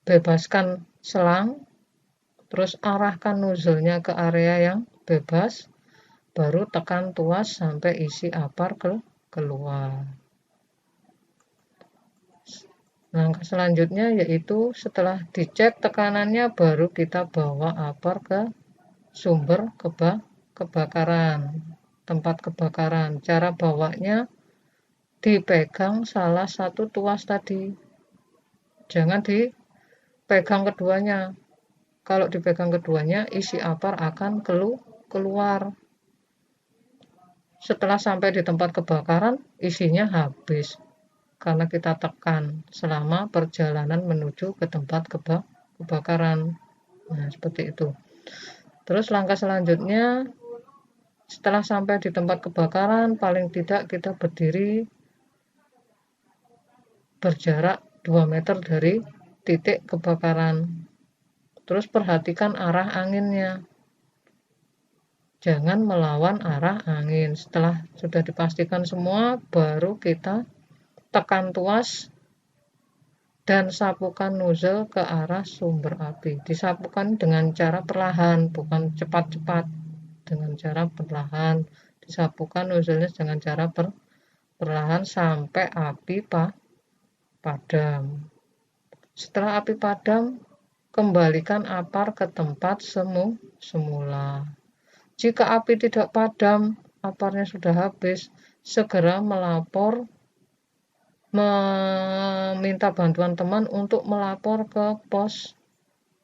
A: bebaskan selang, terus arahkan nozzle-nya ke area yang bebas, baru tekan tuas sampai isi apar keluar. Langkah selanjutnya yaitu setelah dicek tekanannya, baru kita bawa apar ke sumber kebakaran, tempat kebakaran. Cara bawanya dipegang salah satu tuas tadi, jangan dipegang keduanya. Kalau dipegang keduanya, isi apar akan keluar. Setelah sampai di tempat kebakaran, isinya habis karena kita tekan selama perjalanan menuju ke tempat kebakaran. Nah, seperti itu. Terus langkah selanjutnya, setelah sampai di tempat kebakaran, paling tidak kita berdiri berjarak 2 meter dari titik kebakaran. Terus perhatikan arah anginnya. Jangan melawan arah angin. Setelah sudah dipastikan semua, baru kita tekan tuas dan sapukan nozzle ke arah sumber api. Disapukan dengan cara perlahan, bukan cepat-cepat. Dengan cara perlahan, disapukan nozzle-nya dengan cara perlahan sampai api padam. Setelah api padam, kembalikan apar ke tempat semula. Jika api tidak padam, aparnya sudah habis, segera meminta bantuan teman untuk melapor ke pos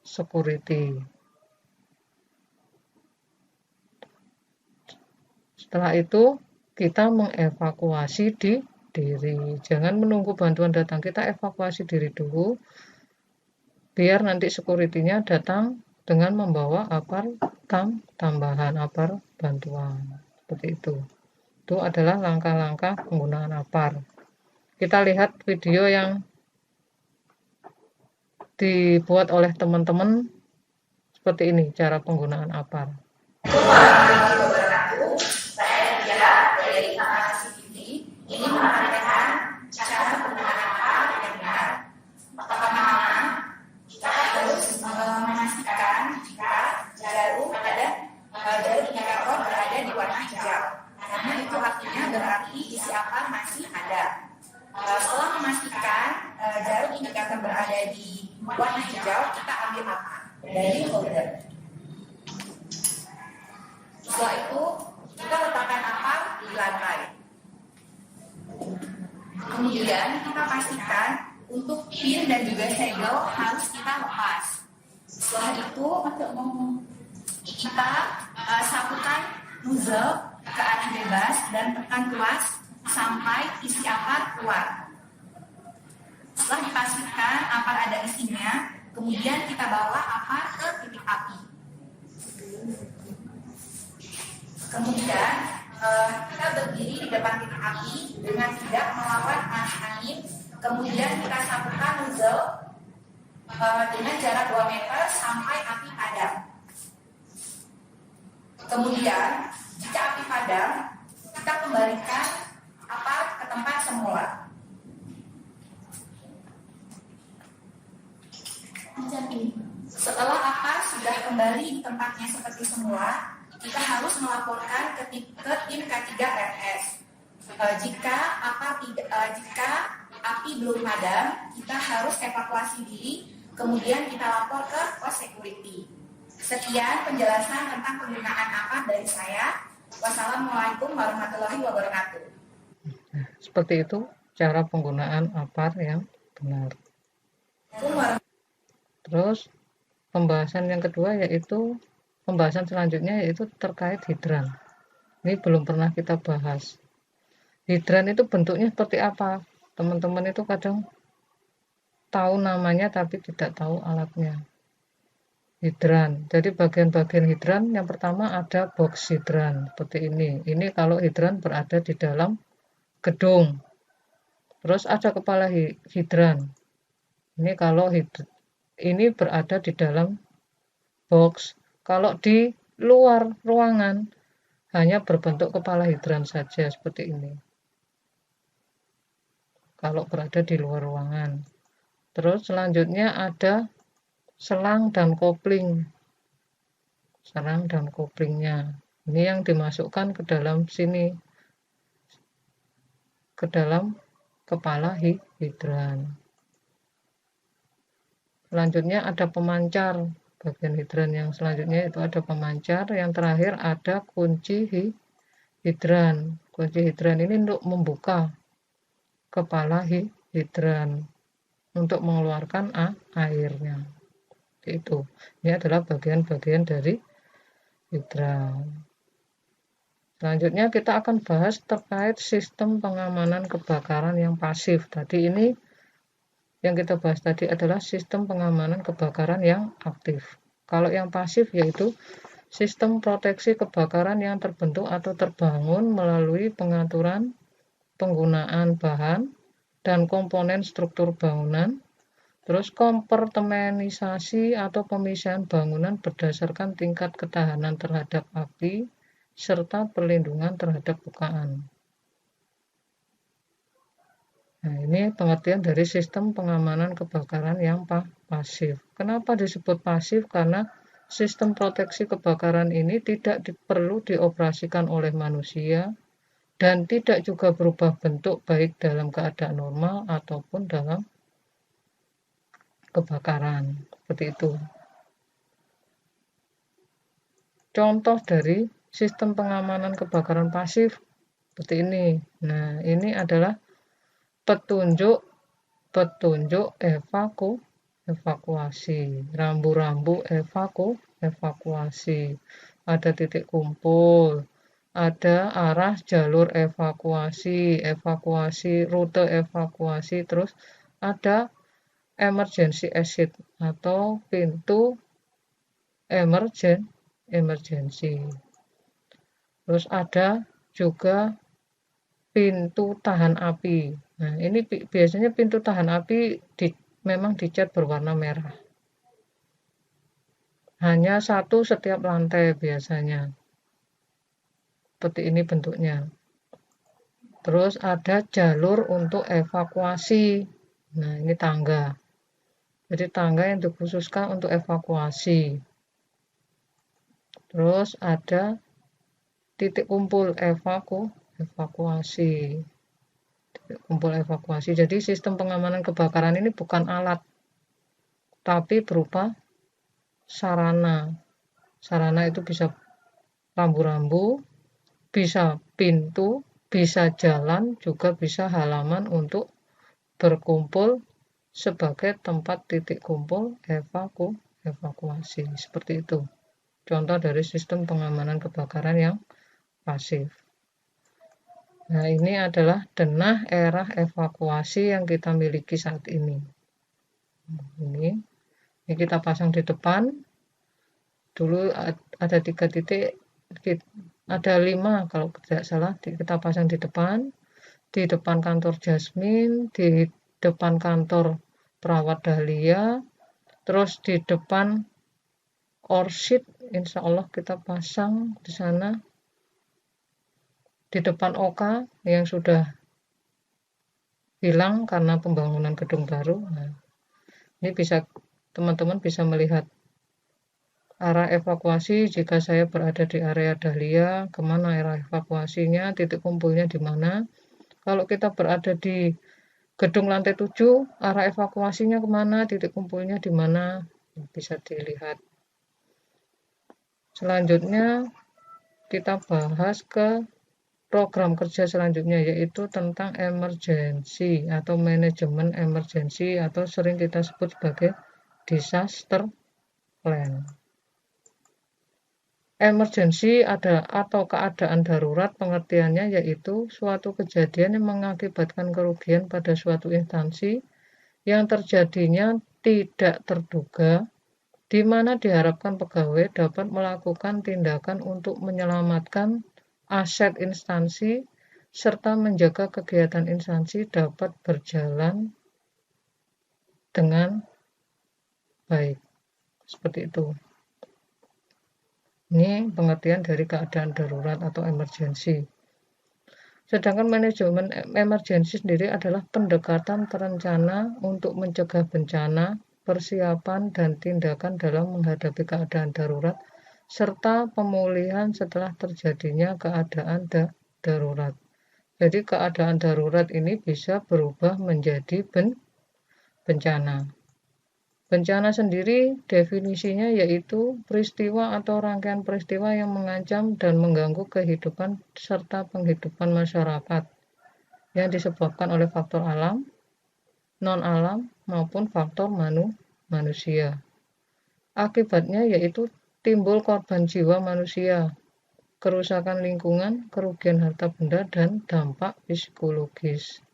A: security. Setelah itu, kita mengevakuasi diri. Jangan menunggu bantuan datang, kita evakuasi diri dulu, biar nanti security-nya datang dengan membawa apar tambahan, apar bantuan. Seperti itu. Itu adalah langkah-langkah penggunaan apar. Kita lihat video yang dibuat oleh teman-teman seperti ini cara penggunaan APAR.
B: Saya Dia dari CCTV ini mempraktekkan cara penggunaan APAR yang benar. Pertama-tama kita harus memastikan jika jarum indikator berada di warna hijau, karena itu artinya berarti isi APAR masih ada. Setelah memastikan jarum indikator berada di warna hijau, kita ambil APAR dari holder. Setelah itu kita letakkan APAR di lantai. Kemudian kita pastikan untuk pin dan juga segel harus kita lepas. Setelah itu kita sapukan nozzle ke arah bebas dan tekan tuas sampai isi APAR keluar. Setelah dipastikan APAR ada isinya, kemudian kita bawa APAR ke titik api. Kemudian kita berdiri di depan titik api dengan tidak melawan arah angin. Kemudian kita sapukan nozzle dengan jarak 2 meter sampai api padam. Kemudian jika api padam, kita kembalikan APAR ke tempat semula. Setelah APAR sudah kembali di tempatnya seperti semula, kita harus melaporkan ke tim K3RS. Jika api belum padam, kita harus evakuasi diri, kemudian kita lapor ke pos security. Sekian penjelasan tentang penggunaan APAR dari saya. Wassalamualaikum warahmatullahi wabarakatuh.
A: Seperti itu cara penggunaan APAR yang benar. Terus pembahasan yang kedua yaitu pembahasan selanjutnya yaitu terkait hidran. Ini belum pernah kita bahas. Hidran itu bentuknya seperti apa? Teman-teman itu kadang tahu namanya tapi tidak tahu alatnya. Hidran. Jadi bagian-bagian hidran yang pertama ada box hidran seperti ini. Ini kalau hidran berada di dalam gedung. Terus ada kepala hidran. Ini kalau ini berada di dalam box. Kalau di luar ruangan hanya berbentuk kepala hidran saja seperti ini. Kalau berada di luar ruangan. Terus selanjutnya ada selang dan kopling. Selang dan koplingnya. Ini yang dimasukkan ke dalam sini. Ke dalam kepala hidran. Selanjutnya ada pemancar. Bagian hidran yang selanjutnya itu ada pemancar. Yang terakhir ada kunci hidran. Kunci hidran ini untuk membuka kepala hidran untuk mengeluarkan airnya. Itu. Ini adalah bagian-bagian dari hidran. Selanjutnya kita akan bahas terkait sistem pengamanan kebakaran yang pasif. Tadi ini yang kita bahas tadi adalah sistem pengamanan kebakaran yang aktif. Kalau yang pasif yaitu sistem proteksi kebakaran yang terbentuk atau terbangun melalui pengaturan penggunaan bahan dan komponen struktur bangunan, terus kompartemenisasi atau pemisahan bangunan berdasarkan tingkat ketahanan terhadap api, serta perlindungan terhadap bukaan. Nah, ini pengertian dari sistem pengamanan kebakaran yang pasif. Kenapa disebut pasif? Karena sistem proteksi kebakaran ini tidak perlu dioperasikan oleh manusia dan tidak juga berubah bentuk baik dalam keadaan normal ataupun dalam kebakaran. Seperti itu. Contoh dari sistem pengamanan kebakaran pasif seperti ini. Nah, ini adalah petunjuk evakuasi, rambu-rambu evakuasi, ada titik kumpul, ada arah jalur evakuasi, rute evakuasi, terus ada emergency exit atau pintu emergency. Terus ada juga pintu tahan api. Nah, ini biasanya pintu tahan api memang dicat berwarna merah. Hanya satu setiap lantai biasanya. Seperti ini bentuknya. Terus ada jalur untuk evakuasi. Nah, ini tangga. Jadi tangga yang dikhususkan untuk evakuasi. Terus ada titik kumpul evakuasi. Titik kumpul evakuasi. Jadi sistem pengamanan kebakaran ini bukan alat, tapi berupa sarana. Sarana itu bisa rambu-rambu, bisa pintu, bisa jalan, juga bisa halaman untuk berkumpul sebagai tempat titik kumpul evakuasi. Seperti itu. Contoh dari sistem pengamanan kebakaran yang pasif. Nah, ini adalah denah era evakuasi yang kita miliki saat ini. Ini kita pasang di depan. Dulu ada 3 titik, ada 5 kalau tidak salah, kita pasang di depan kantor Jasmine, di depan kantor perawat Dahlia, terus di depan Orchid, insya Allah kita pasang di sana, di depan Oka yang sudah hilang karena pembangunan gedung baru. Nah, ini teman-teman bisa melihat arah evakuasi jika saya berada di area Dahlia, kemana arah evakuasinya, titik kumpulnya di mana. Kalau kita berada di gedung lantai 7, arah evakuasinya kemana, titik kumpulnya di mana, bisa dilihat. Selanjutnya kita bahas ke program kerja selanjutnya, yaitu tentang emergency atau manajemen emergency, atau sering kita sebut sebagai disaster plan. Emergency atau keadaan darurat, pengertiannya yaitu suatu kejadian yang mengakibatkan kerugian pada suatu instansi yang terjadinya tidak terduga, di mana diharapkan pegawai dapat melakukan tindakan untuk menyelamatkan aset instansi serta menjaga kegiatan instansi dapat berjalan dengan baik. Seperti itu. Ini pengertian dari keadaan darurat atau emergency. Sedangkan manajemen emergency sendiri adalah pendekatan terencana untuk mencegah bencana, persiapan dan tindakan dalam menghadapi keadaan darurat, serta pemulihan setelah terjadinya keadaan darurat. Jadi keadaan darurat ini bisa berubah menjadi bencana. Bencana sendiri definisinya yaitu peristiwa atau rangkaian peristiwa yang mengancam dan mengganggu kehidupan serta penghidupan masyarakat yang disebabkan oleh faktor alam, non-alam maupun faktor manusia. Akibatnya yaitu timbul korban jiwa manusia, kerusakan lingkungan, kerugian harta benda, dan dampak psikologis.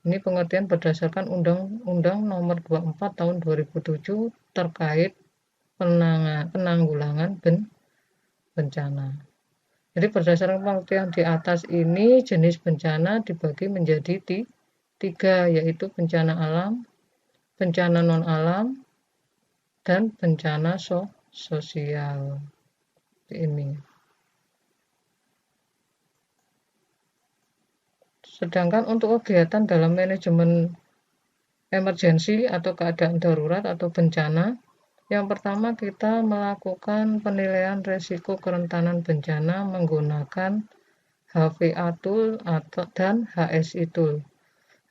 A: Ini pengertian berdasarkan Undang-Undang Nomor 24 Tahun 2007 terkait penanggulangan bencana. Jadi berdasarkan pengertian di atas ini, jenis bencana dibagi menjadi 3, yaitu bencana alam, bencana non-alam, dan bencana sosial. Ini. Sedangkan untuk kegiatan dalam manajemen emergensi atau keadaan darurat atau bencana, yang pertama kita melakukan penilaian resiko kerentanan bencana menggunakan HVA tool dan HSI tool.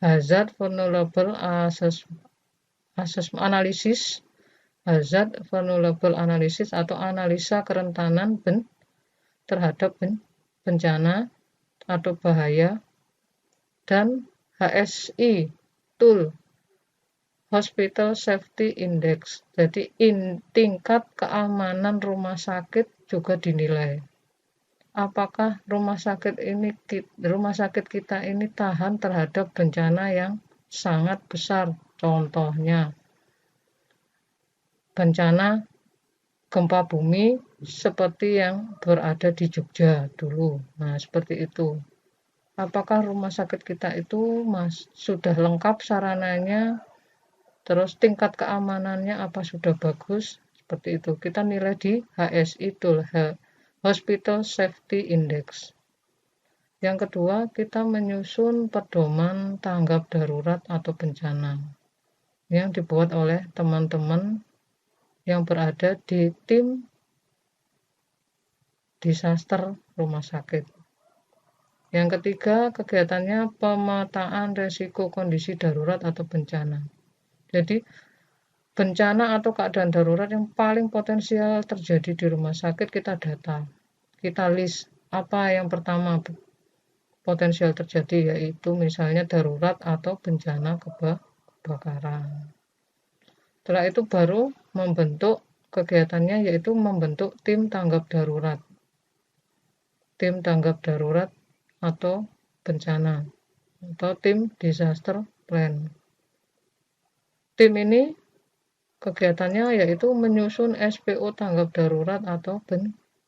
A: Hazard Vulnerable Assessment Analysis, Hazard Vulnerable Analysis atau analisa kerentanan terhadap bencana atau bahaya, dan HSI tool, Hospital Safety Index. Jadi tingkat keamanan rumah sakit juga dinilai. Apakah rumah sakit kita ini tahan terhadap bencana yang sangat besar? Contohnya bencana gempa bumi seperti yang berada di Jogja dulu. Nah, seperti itu. apakah rumah sakit kita itu sudah lengkap sarananya, terus tingkat keamanannya apa sudah bagus, seperti itu. Kita nilai di HSI itu, Hospital Safety Index. Yang kedua, kita menyusun pedoman tanggap darurat atau bencana yang dibuat oleh teman-teman yang berada di tim disaster rumah sakit. Yang ketiga, kegiatannya pemetaan resiko kondisi darurat atau bencana. Jadi, bencana atau keadaan darurat yang paling potensial terjadi di rumah sakit kita data. Kita list apa yang pertama potensial terjadi, yaitu misalnya darurat atau bencana kebakaran. Setelah itu baru membentuk kegiatannya, yaitu membentuk tim tanggap darurat. Tim tanggap darurat atau bencana atau tim disaster plan. Tim ini kegiatannya yaitu menyusun SPO tanggap darurat atau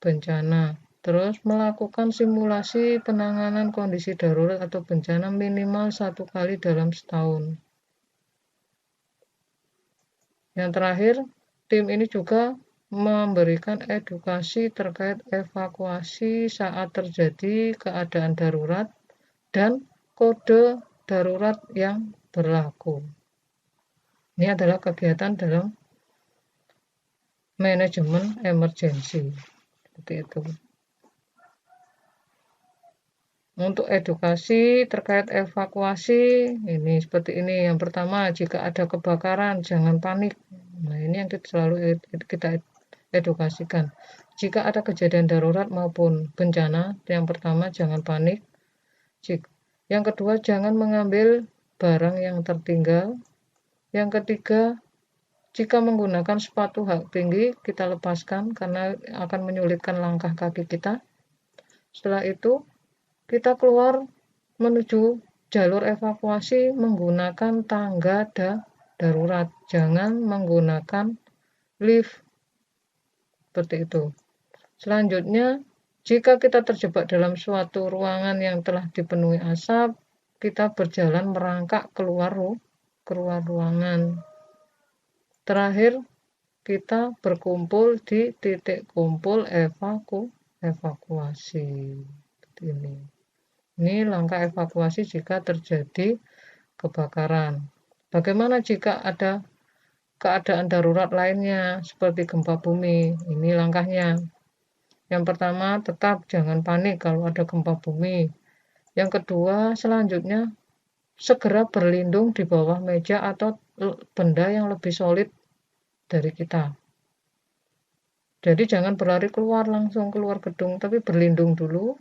A: bencana, terus melakukan simulasi penanganan kondisi darurat atau bencana minimal 1 kali dalam setahun. Yang terakhir, tim ini juga memberikan edukasi terkait evakuasi saat terjadi keadaan darurat dan kode darurat yang berlaku. Ini adalah kegiatan dalam manajemen emergensi. Seperti itu. Untuk edukasi terkait evakuasi, ini seperti ini. Yang pertama, jika ada kebakaran, jangan panik. Nah, ini yang selalu kita edukasikan. Jika ada kejadian darurat maupun bencana, yang pertama, jangan panik. Yang kedua, jangan mengambil barang yang tertinggal. Yang ketiga, jika menggunakan sepatu hak tinggi, kita lepaskan karena akan menyulitkan langkah kaki kita. Setelah itu, kita keluar menuju jalur evakuasi menggunakan tangga darurat. Jangan menggunakan lift. Seperti itu. Selanjutnya, jika kita terjebak dalam suatu ruangan yang telah dipenuhi asap, kita berjalan merangkak keluar ruangan. Terakhir, kita berkumpul di titik kumpul evakuasi. Ini langkah evakuasi jika terjadi kebakaran. Bagaimana jika ada keadaan darurat lainnya seperti gempa bumi? Ini langkahnya. Yang pertama, tetap jangan panik kalau ada gempa bumi. Yang kedua, selanjutnya segera berlindung di bawah meja atau benda yang lebih solid dari kita. Jadi jangan berlari keluar langsung keluar gedung, tapi berlindung dulu.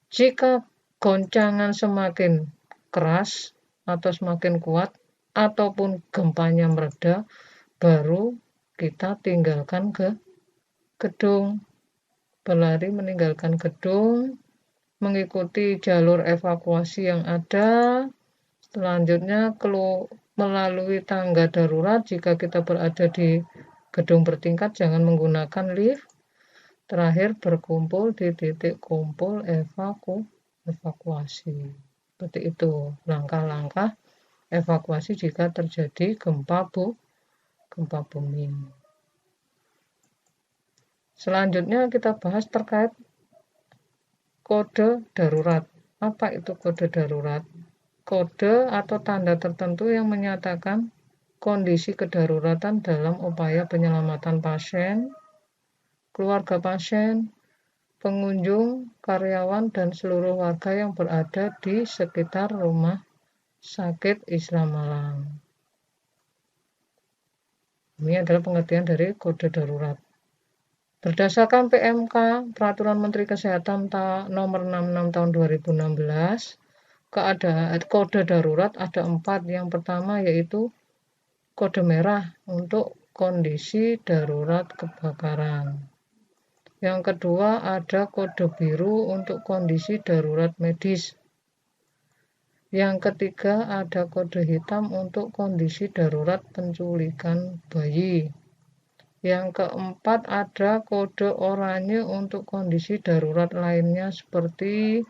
A: Jika goncangan semakin keras atau semakin kuat ataupun gempanya mereda, baru kita tinggalkan ke gedung. Berlari meninggalkan gedung, mengikuti jalur evakuasi yang ada. Selanjutnya melalui tangga darurat. Jika kita berada di gedung bertingkat, jangan menggunakan lift. Terakhir, berkumpul di titik kumpul evakuasi. Seperti itu langkah-langkah evakuasi jika terjadi gempa bumi. Selanjutnya kita bahas terkait kode darurat. Apa itu kode darurat? Kode atau tanda tertentu yang menyatakan kondisi kedaruratan dalam upaya penyelamatan pasien, keluarga pasien, pengunjung, karyawan, dan seluruh warga yang berada di sekitar rumah sakit Islam Malang. Ini adalah pengertian dari kode darurat. Berdasarkan PMK, Peraturan Menteri Kesehatan Nomor 66 Tahun 2016, kode darurat ada 4. Yang pertama yaitu kode merah untuk kondisi darurat kebakaran. Yang kedua ada kode biru untuk kondisi darurat medis. Yang ketiga ada kode hitam untuk kondisi darurat penculikan bayi. Yang keempat ada kode oranye untuk kondisi darurat lainnya seperti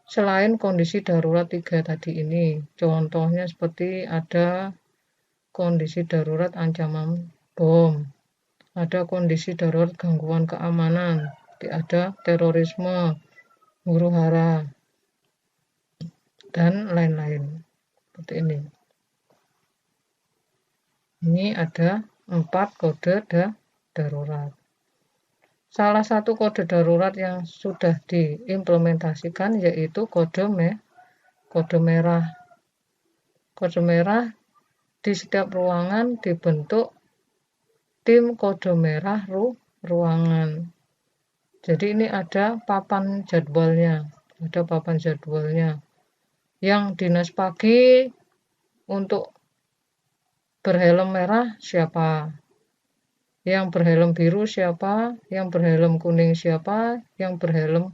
A: selain kondisi darurat 3 tadi ini. Contohnya seperti ada kondisi darurat ancaman bom, ada kondisi darurat gangguan keamanan, ada terorisme, huru-hara, dan lain-lain. Seperti ini. Ini ada 4 kode darurat. Salah satu kode darurat yang sudah diimplementasikan yaitu kode merah. Kode merah di setiap ruangan dibentuk tim kode merah ruangan. Jadi ini ada papan jadwalnya. Yang dinas pagi untuk berhelm merah siapa? Yang berhelm biru siapa? Yang berhelm kuning siapa? Yang berhelm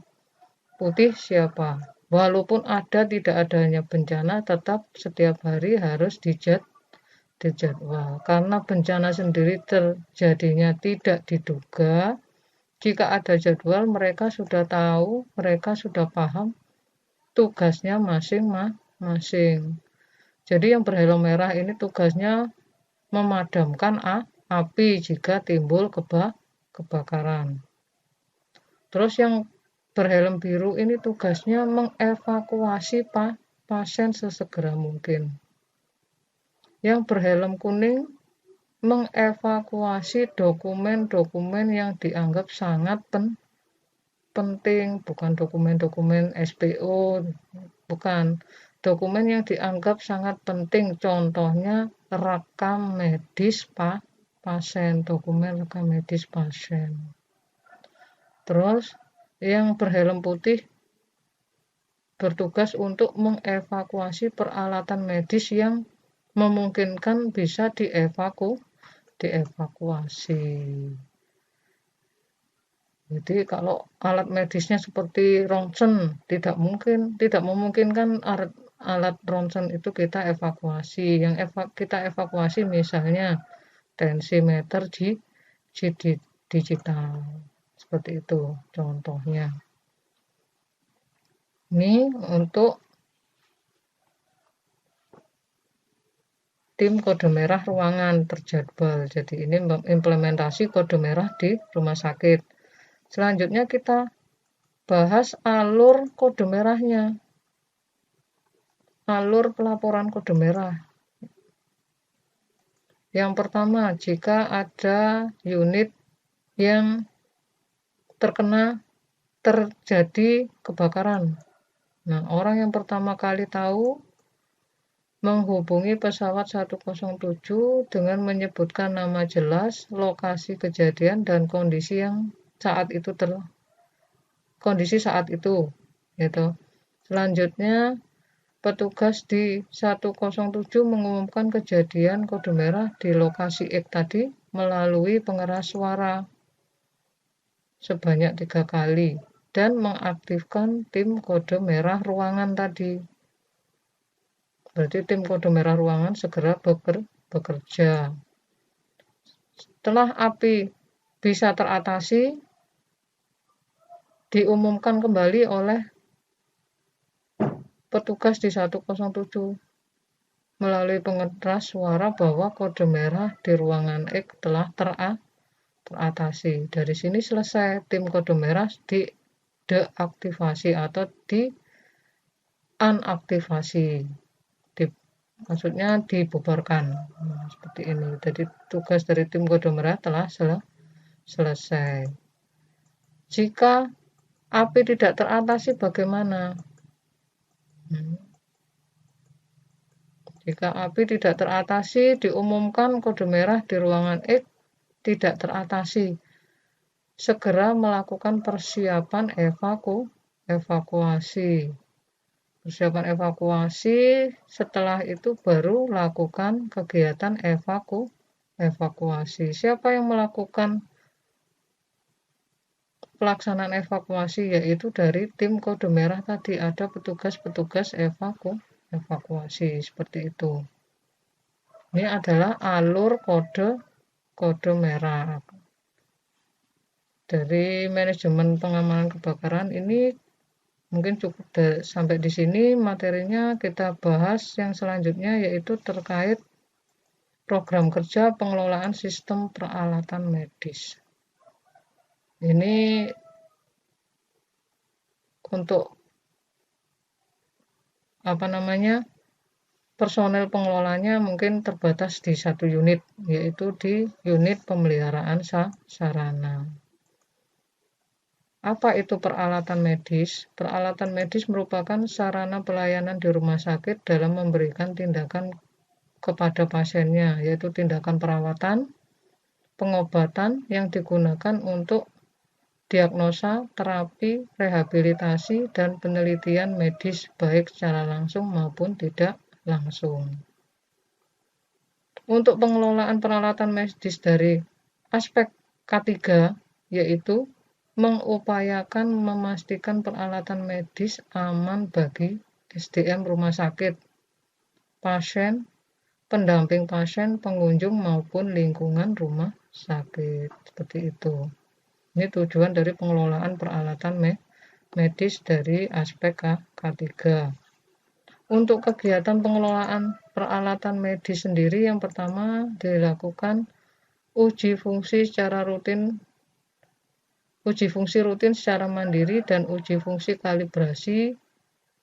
A: putih siapa? Walaupun tidak adanya bencana, tetap setiap hari harus dijadwal. Karena bencana sendiri terjadinya tidak diduga, jika ada jadwal mereka sudah tahu, mereka sudah paham tugasnya masing-masing. Jadi yang berhelm merah ini tugasnya memadamkan api jika timbul kebakaran. Terus yang berhelm biru ini tugasnya mengevakuasi pasien sesegera mungkin. Yang berhelm kuning mengevakuasi dokumen-dokumen yang dianggap sangat penting, bukan dokumen-dokumen SPO, bukan. Dokumen yang dianggap sangat penting, contohnya rekam medis pasien, dokumen rekam medis pasien. Terus yang berhelm putih bertugas untuk mengevakuasi peralatan medis yang memungkinkan bisa dievakuasi. Jadi kalau alat medisnya seperti ronsen tidak memungkinkan alat ronsen itu kita evakuasi. Yang kita evakuasi misalnya tensimeter digital. Seperti itu contohnya. Ini untuk tim kode merah ruangan terjadwal. Jadi ini implementasi kode merah di rumah sakit. Selanjutnya kita bahas alur kode merahnya. Alur pelaporan kode merah. Yang pertama, jika ada unit yang terjadi kebakaran. Nah, orang yang pertama kali tahu menghubungi pesawat 107 dengan menyebutkan nama jelas, lokasi kejadian, dan kondisi saat itu, gitu. Selanjutnya, petugas di 107 mengumumkan kejadian kode merah di lokasi X tadi melalui pengeras suara sebanyak 3 kali dan mengaktifkan tim kode merah ruangan tadi. Berarti tim kode merah ruangan segera bekerja. Setelah api bisa teratasi, diumumkan kembali oleh petugas di 107 melalui pengeras suara bahwa kode merah di ruangan X telah teratasi. Dari sini selesai, tim kode merah deaktivasi atau unaktivasi. Maksudnya dibubarkan. Nah, seperti ini. Jadi tugas dari tim kode merah telah selesai. Jika api tidak teratasi bagaimana? Jika api tidak teratasi, diumumkan kode merah di ruangan X tidak teratasi. Segera melakukan persiapan evakuasi. Persiapan evakuasi, setelah itu baru lakukan kegiatan evakuasi. Siapa yang melakukan pelaksanaan evakuasi? Yaitu dari tim kode merah tadi, ada petugas-petugas evakuasi seperti itu. Ini adalah alur kode merah. Dari manajemen pengamanan kebakaran ini Mungkin cukup sampai di sini materinya. Kita bahas yang selanjutnya, yaitu terkait program kerja pengelolaan sistem peralatan medis. Ini untuk personel pengelolanya mungkin terbatas di satu unit, yaitu di unit pemeliharaan sarana. Apa itu peralatan medis? Peralatan medis merupakan sarana pelayanan di rumah sakit dalam memberikan tindakan kepada pasiennya, yaitu tindakan perawatan, pengobatan yang digunakan untuk diagnosa, terapi, rehabilitasi, dan penelitian medis baik secara langsung maupun tidak langsung. Untuk pengelolaan peralatan medis dari aspek K3, yaitu mengupayakan memastikan peralatan medis aman bagi SDM rumah sakit, pasien, pendamping pasien, pengunjung maupun lingkungan rumah sakit. Seperti itu. Ini tujuan dari pengelolaan peralatan medis dari aspek K3. Untuk kegiatan pengelolaan peralatan medis sendiri, yang pertama dilakukan uji fungsi rutin secara mandiri dan uji fungsi kalibrasi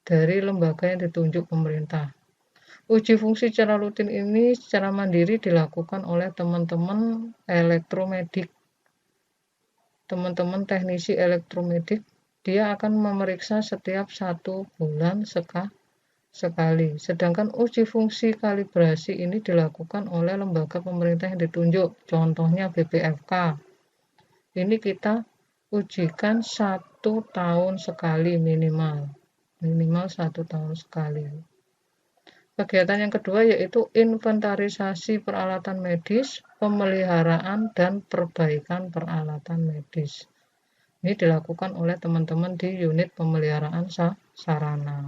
A: dari lembaga yang ditunjuk pemerintah. Uji fungsi secara rutin ini secara mandiri dilakukan oleh teman-teman elektromedik. Teman-teman teknisi elektromedik, dia akan memeriksa setiap 1 bulan sekali. Sedangkan uji fungsi kalibrasi ini dilakukan oleh lembaga pemerintah yang ditunjuk, contohnya BPFK. Ini kita ujikan 1 tahun sekali minimal 1 tahun sekali. Kegiatan yang kedua yaitu inventarisasi peralatan medis, pemeliharaan dan perbaikan peralatan medis. Ini dilakukan oleh teman-teman di unit pemeliharaan sarana.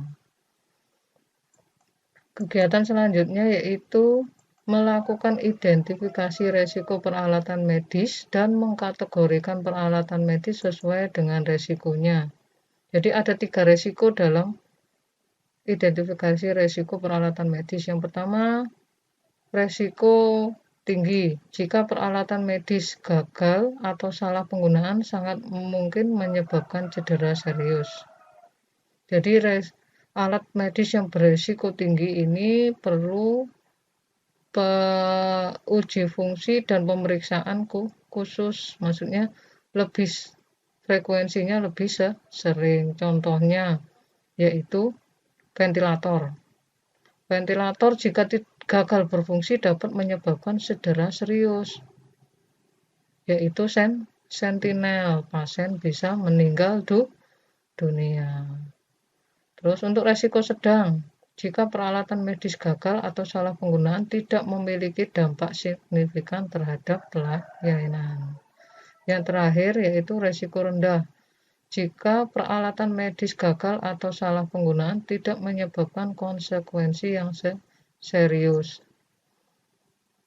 A: Kegiatan selanjutnya yaitu melakukan identifikasi resiko peralatan medis dan mengkategorikan peralatan medis sesuai dengan resikonya. Jadi ada 3 resiko dalam identifikasi resiko peralatan medis. Yang pertama, resiko tinggi. Jika peralatan medis gagal atau salah penggunaan, sangat mungkin menyebabkan cedera serius. Jadi alat medis yang beresiko tinggi ini perlu uji fungsi dan pemeriksaan khusus, maksudnya frekuensinya lebih sering. Contohnya yaitu ventilator. Ventilator jika gagal berfungsi dapat menyebabkan cedera serius, yaitu sentinel, pasien bisa meninggal dunia. Terus untuk resiko sedang, jika peralatan medis gagal atau salah penggunaan tidak memiliki dampak signifikan terhadap pelayanan. Yang terakhir yaitu resiko rendah. Jika peralatan medis gagal atau salah penggunaan tidak menyebabkan konsekuensi yang serius.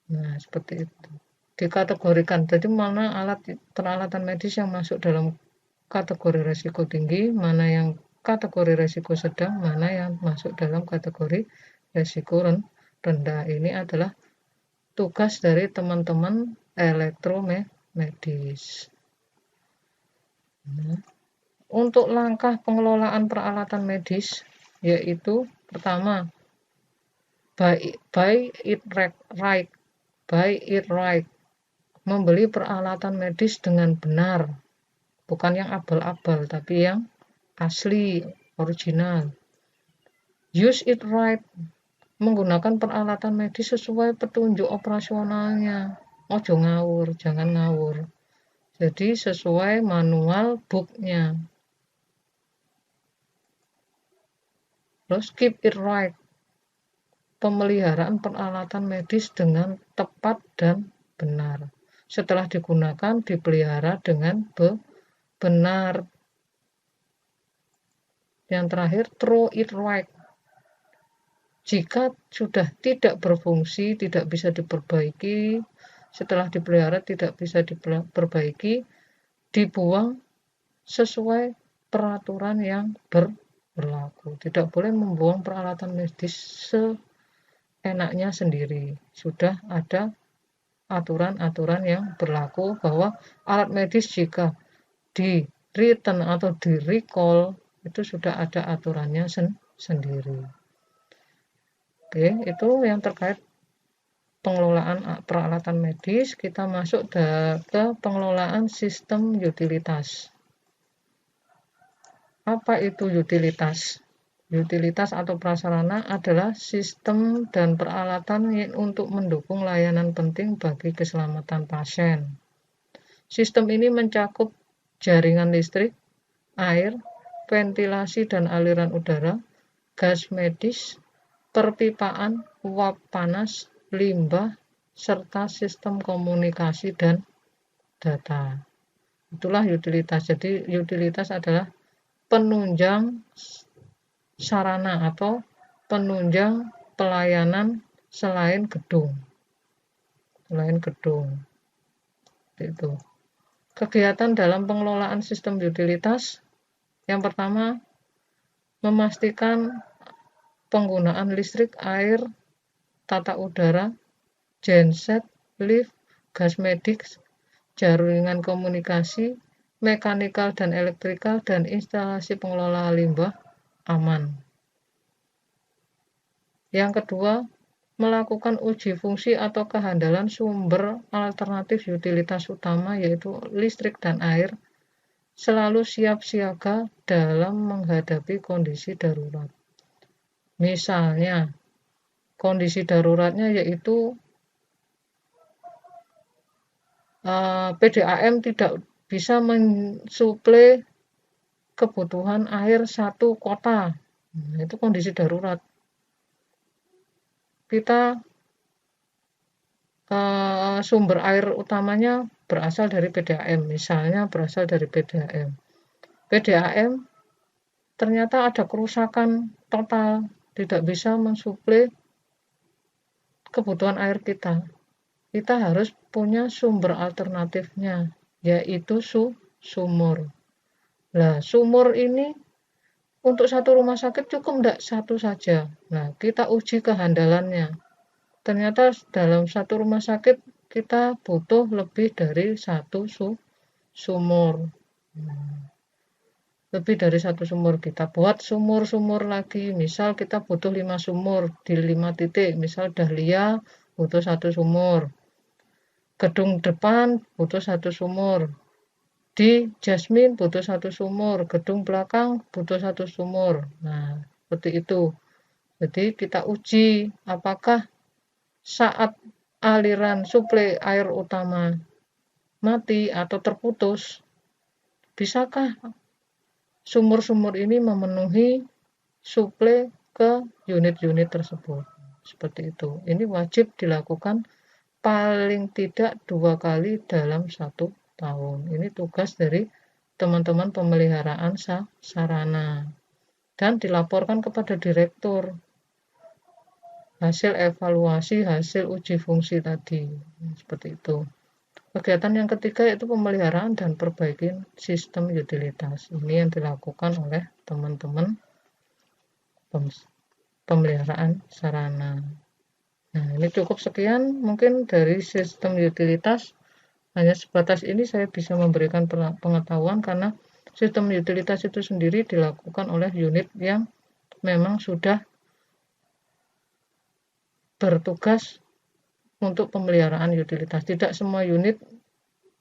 A: Nah, seperti itu. Dikategorikan. Jadi mana peralatan medis yang masuk dalam kategori resiko tinggi, mana yang kategori resiko sedang, mana yang masuk dalam kategori resiko rendah. Ini adalah tugas dari teman-teman elektromedis. Nah, untuk langkah pengelolaan peralatan medis, yaitu pertama, buy it right. Membeli peralatan medis dengan benar, bukan yang abal-abal, tapi yang asli, original. Use it right. Menggunakan peralatan medis sesuai petunjuk operasionalnya. Ojo ngawur, jangan ngawur. Jadi sesuai manual booknya. Terus keep it right. Pemeliharaan peralatan medis dengan tepat dan benar. Setelah digunakan, dipelihara dengan benar. Yang terakhir, throw it right. Jika sudah tidak berfungsi, tidak bisa diperbaiki, setelah dipelihara tidak bisa diperbaiki, dibuang sesuai peraturan yang berlaku. Tidak boleh membuang peralatan medis seenaknya sendiri. Sudah ada aturan-aturan yang berlaku bahwa alat medis jika di return atau di recall itu sudah ada aturannya sendiri. Oke, itu yang terkait pengelolaan peralatan medis. Kita masuk ke pengelolaan sistem utilitas. Apa itu utilitas? Utilitas atau prasarana adalah sistem dan peralatan untuk mendukung layanan penting bagi keselamatan pasien. Sistem ini mencakup jaringan listrik, air, ventilasi dan aliran udara, gas medis, perpipaan, uap panas, limbah, serta sistem komunikasi dan data. Itulah utilitas. Jadi utilitas adalah penunjang sarana atau penunjang pelayanan selain gedung. Itu. Kegiatan dalam pengelolaan sistem utilitas yang pertama, memastikan penggunaan listrik, air, tata udara, genset, lift, gas medis, jaringan komunikasi, mekanikal dan elektrikal, dan instalasi pengelola limbah aman. Yang kedua, melakukan uji fungsi atau kehandalan sumber alternatif utilitas utama yaitu listrik dan air, selalu siap siaga dalam menghadapi kondisi darurat. Misalnya, kondisi daruratnya yaitu PDAM tidak bisa mensuplai kebutuhan air satu kota. Nah, itu kondisi darurat. Kita sumber air utamanya berasal dari PDAM, misalnya berasal dari PDAM. PDAM ternyata ada kerusakan total, tidak bisa mensuplai kebutuhan air kita. Kita harus punya sumber alternatifnya, yaitu sumur. Nah, sumur ini untuk satu rumah sakit cukup enggak satu saja. Nah, kita uji kehandalannya. Ternyata dalam satu rumah sakit kita butuh lebih dari satu sumur. Lebih dari satu sumur, kita buat sumur-sumur lagi. Misal kita butuh 5 sumur di 5 titik. Misal Dahlia butuh 1 sumur. Gedung depan butuh 1 sumur. Di Jasmine butuh 1 sumur, gedung belakang butuh 1 sumur. Nah, seperti itu. Jadi kita uji apakah saat aliran suplai air utama mati atau terputus, bisakah sumur-sumur ini memenuhi suplai ke unit-unit tersebut. Seperti itu. Ini wajib dilakukan paling tidak 2 kali dalam 1 tahun. Ini tugas dari teman-teman pemeliharaan sarana dan dilaporkan kepada direktur hasil evaluasi, hasil uji fungsi tadi. Seperti itu. Kegiatan yang ketiga yaitu pemeliharaan dan perbaikan sistem utilitas. Ini yang dilakukan oleh teman-teman pemeliharaan sarana. Nah, ini cukup sekian mungkin dari sistem utilitas. Hanya sebatas ini saya bisa memberikan pengetahuan karena sistem utilitas itu sendiri dilakukan oleh unit yang memang sudah bertugas untuk pemeliharaan utilitas. Tidak semua unit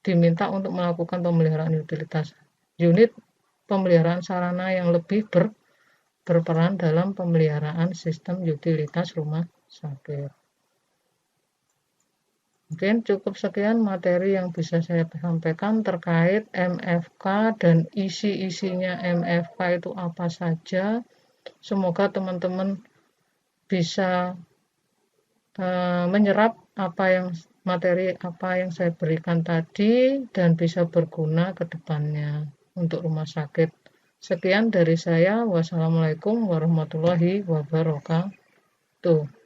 A: diminta untuk melakukan pemeliharaan utilitas. Unit pemeliharaan sarana yang lebih berperan dalam pemeliharaan sistem utilitas rumah sakit. Mungkin cukup sekian materi yang bisa saya sampaikan terkait MFK dan isi-isinya MFK itu apa saja. Semoga teman-teman bisa menyerap materi apa yang saya berikan tadi dan bisa berguna ke depannya untuk rumah sakit. Sekian dari saya. Wassalamualaikum warahmatullahi wabarakatuh.